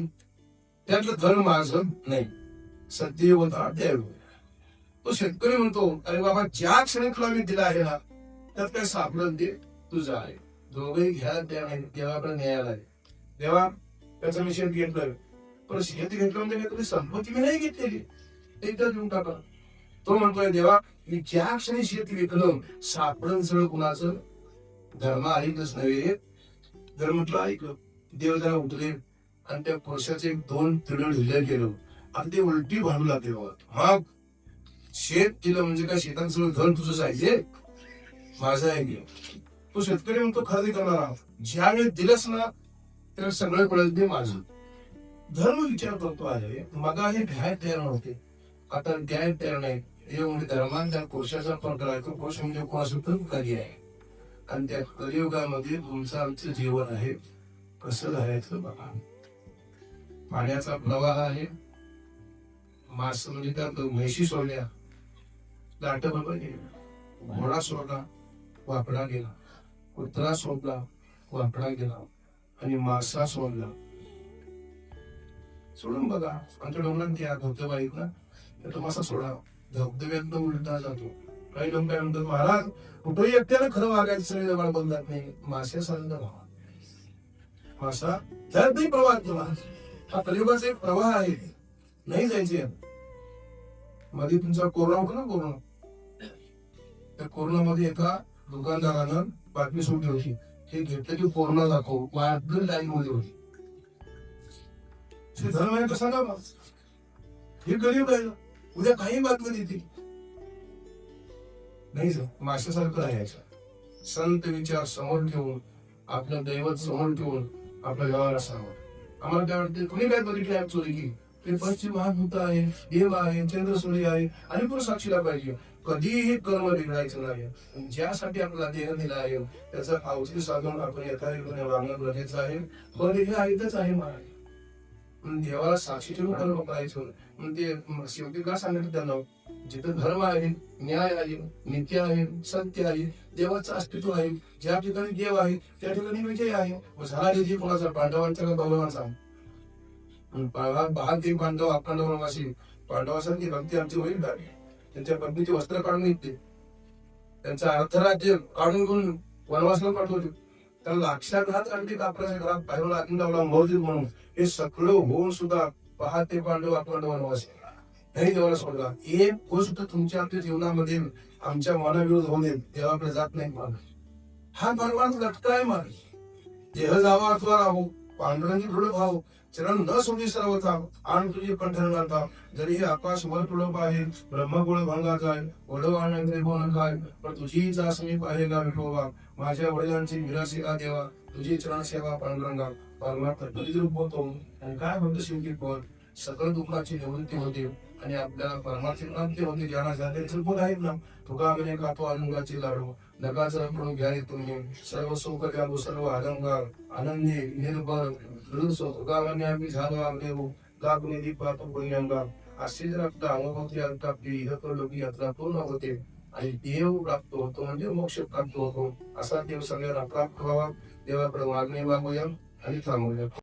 त्यातलं धन माझं नाही, सत्य होता देव. तो शेतकरी म्हणतो, अरे बाबा ज्या क्षणी तुला मी दिला आहे ना, त्यात काय सापडलं ते तुझं आहे. दोघेही घ्या देवाकडे न्यायाला आहे. देवा त्याचं मी शेत घेतलं, पण शेत घेतलं म्हणजे काय तुम्ही संपत्ती मी नाही घेतलेली, एकदा देऊन टाका. तो म्हणतोय, देवा मी ज्या क्षणी शेत विकलं सापडन सगळं कुणाचं? धर्म ऐकलंच नव्हे, धर्म म्हटलं ऐकलं. देव जरा उठले आणि त्या पुरुषाचे 2 तिळ दिले गेलो आणि ते उलटी भांडू लागले. मग शेत दिलं म्हणजे काय, शेतात सगळं धन तुझंच आहे, माझं आहे की? तो शेतकरी म्हणतो, खरेदी करणारा ज्यावेळी दिलंच ना तर सगळं कळेल ते माझं. धर्म विचार करतो आहे, मग हे घ्याय तयार नव्हते, आता द्याय तयार नाही. हे म्हणजे धर्मान त्या पुरुषाचा प्रकार आहे. तो पुरुष म्हणजे कोणाचं तर कार्य आहे. आणि त्या कलियुगामध्ये तुमचं आमचं जीवन आहे, कसं राहायचं बघा. पाण्याचा प्रवाह आहे, मास म्हणजे त्यात म्हैशी सोडल्या, लाट बरोबर गेला, घोडा सोडला, वापडा गेला, कुत्रा सोडला, वापडा गेला, आणि मासा सोडला. सोडून बघा, आमच्या डोंगरात त्या धबधबा आहेत ना, तो मासा सोडा, धबधब्यात उलटा जातो. काही लोक काय म्हणतात, महाराज कुठेही एकट्याला खरं वागायचं, सगळे जवळ बोलतात नाही, मासे सांगता मासा त्यात नाही प्रवाह केला. हा कलियुगाचा एक प्रवाह आहे, नाही जायचे. मध्ये तुमचा कोरोना होता ना, कोरोना, त्या कोरोनामध्ये एका दुकानदारानं बातमी सोडली होती, हे घेतलं की कोरोना दाखव, वाढलं लाईन मध्ये होती. धर्म आहे कसा ना, हे कलियुग आहे, उद्या काही बातमी देतील नाही. माशासारखं राहायचं, संत विचार समोर ठेवून, आपलं दैवत समोर ठेवून आपला व्यवहार असावा. आम्हाला काय वाटतं, कोणी काय बघितलं चोरी की ते पश्चिम महाभूत आहे, देव आहे, चंद्र सूर्य आहे आणि पुढे साक्षीला पाहिजे. कधीही कर्म बिघडायचं नाही. ज्यासाठी आपल्याला देह दिला आहे त्याचं अवधी साधून आपण यथायोग्य वागणं गरजेचं आहे. पण हे आहेतच आहे महाराज, देवाला साक्षी ठेवून कर्म करायचं. म्हणजे शेवटी का सांगितलं त्यांना, जिथं धर्म आहे, न्याय आहे, नीती आहे, सत्य आहे, देवाचं अस्तित्व आहे, ज्या ठिकाणी देव आहे त्या ठिकाणी विजय आहे. झाला विजय कोणाचा? पांडवांचा का कौरवांचा? ते पांडव अखंड वनवासी, पांडवांसारखी भक्ती आमची होईल का? त्यांच्या पत्नीचे वस्त्र काढून घेतले, त्यांचं अर्धराज्य काढून घेऊन वनवासाला पाठवले, त्याला लाक्षाघात आणखी कापडाच्या घरात बाहेरून आतून लावला मोहजीत म्हणून. हे सगळं होऊन सुद्धा पहाते पांडव अखंड वनवासी नाही देवाला सोडला. एक गोष्ट तुमच्या आपल्या जीवनामध्ये आमच्या मनाविरोध होऊ नये, देवाकडे जात नाही मान. हा भगवान लटका आहे मान. देह जावा अथवा राहू, पांडुरंगी दृढ भाव, चरण न सोडी सर्वथा आण तुझे कंठन घालता. जरी हे आकाश वर तुडप आहे, ब्रह्मगुळ भंगाचा आहे, वडवाण बोन काय, पण तुझीच समीप आहे का विठोबा. माझ्या वडिलांची विरासी का देवा, तुझी चरण सेवा पांडुरंगा. परमार्थ कधी रूप होतो आणि काय म्हणतो शेवटी पण सकळ दुःखाची निवृत्ती होते आणि आपल्याला परमार्थिक नाम ते होते ज्ञानाच्या ते पण आहेत ना. तुका म्हणे कातो अनुगाची लाडू नगाचा म्हणून घ्या तुम्ही सर्व सुख द्यावं सर्व अलंकार आनंदी निर्भर तुका म्हणे आम्ही झालो आमले लागणे दीपातो पुण्यंगा अशी जर आपल्या अनुभवती आपली इहकर लोकी यात्रा पूर्ण होते आणि देव प्राप्त होतो म्हणजे मोक्ष प्राप्त होतो. असा देव सगळ्यांना प्राप्त व्हावा. देवाकडे मागणी मागूया आणि थांबूया.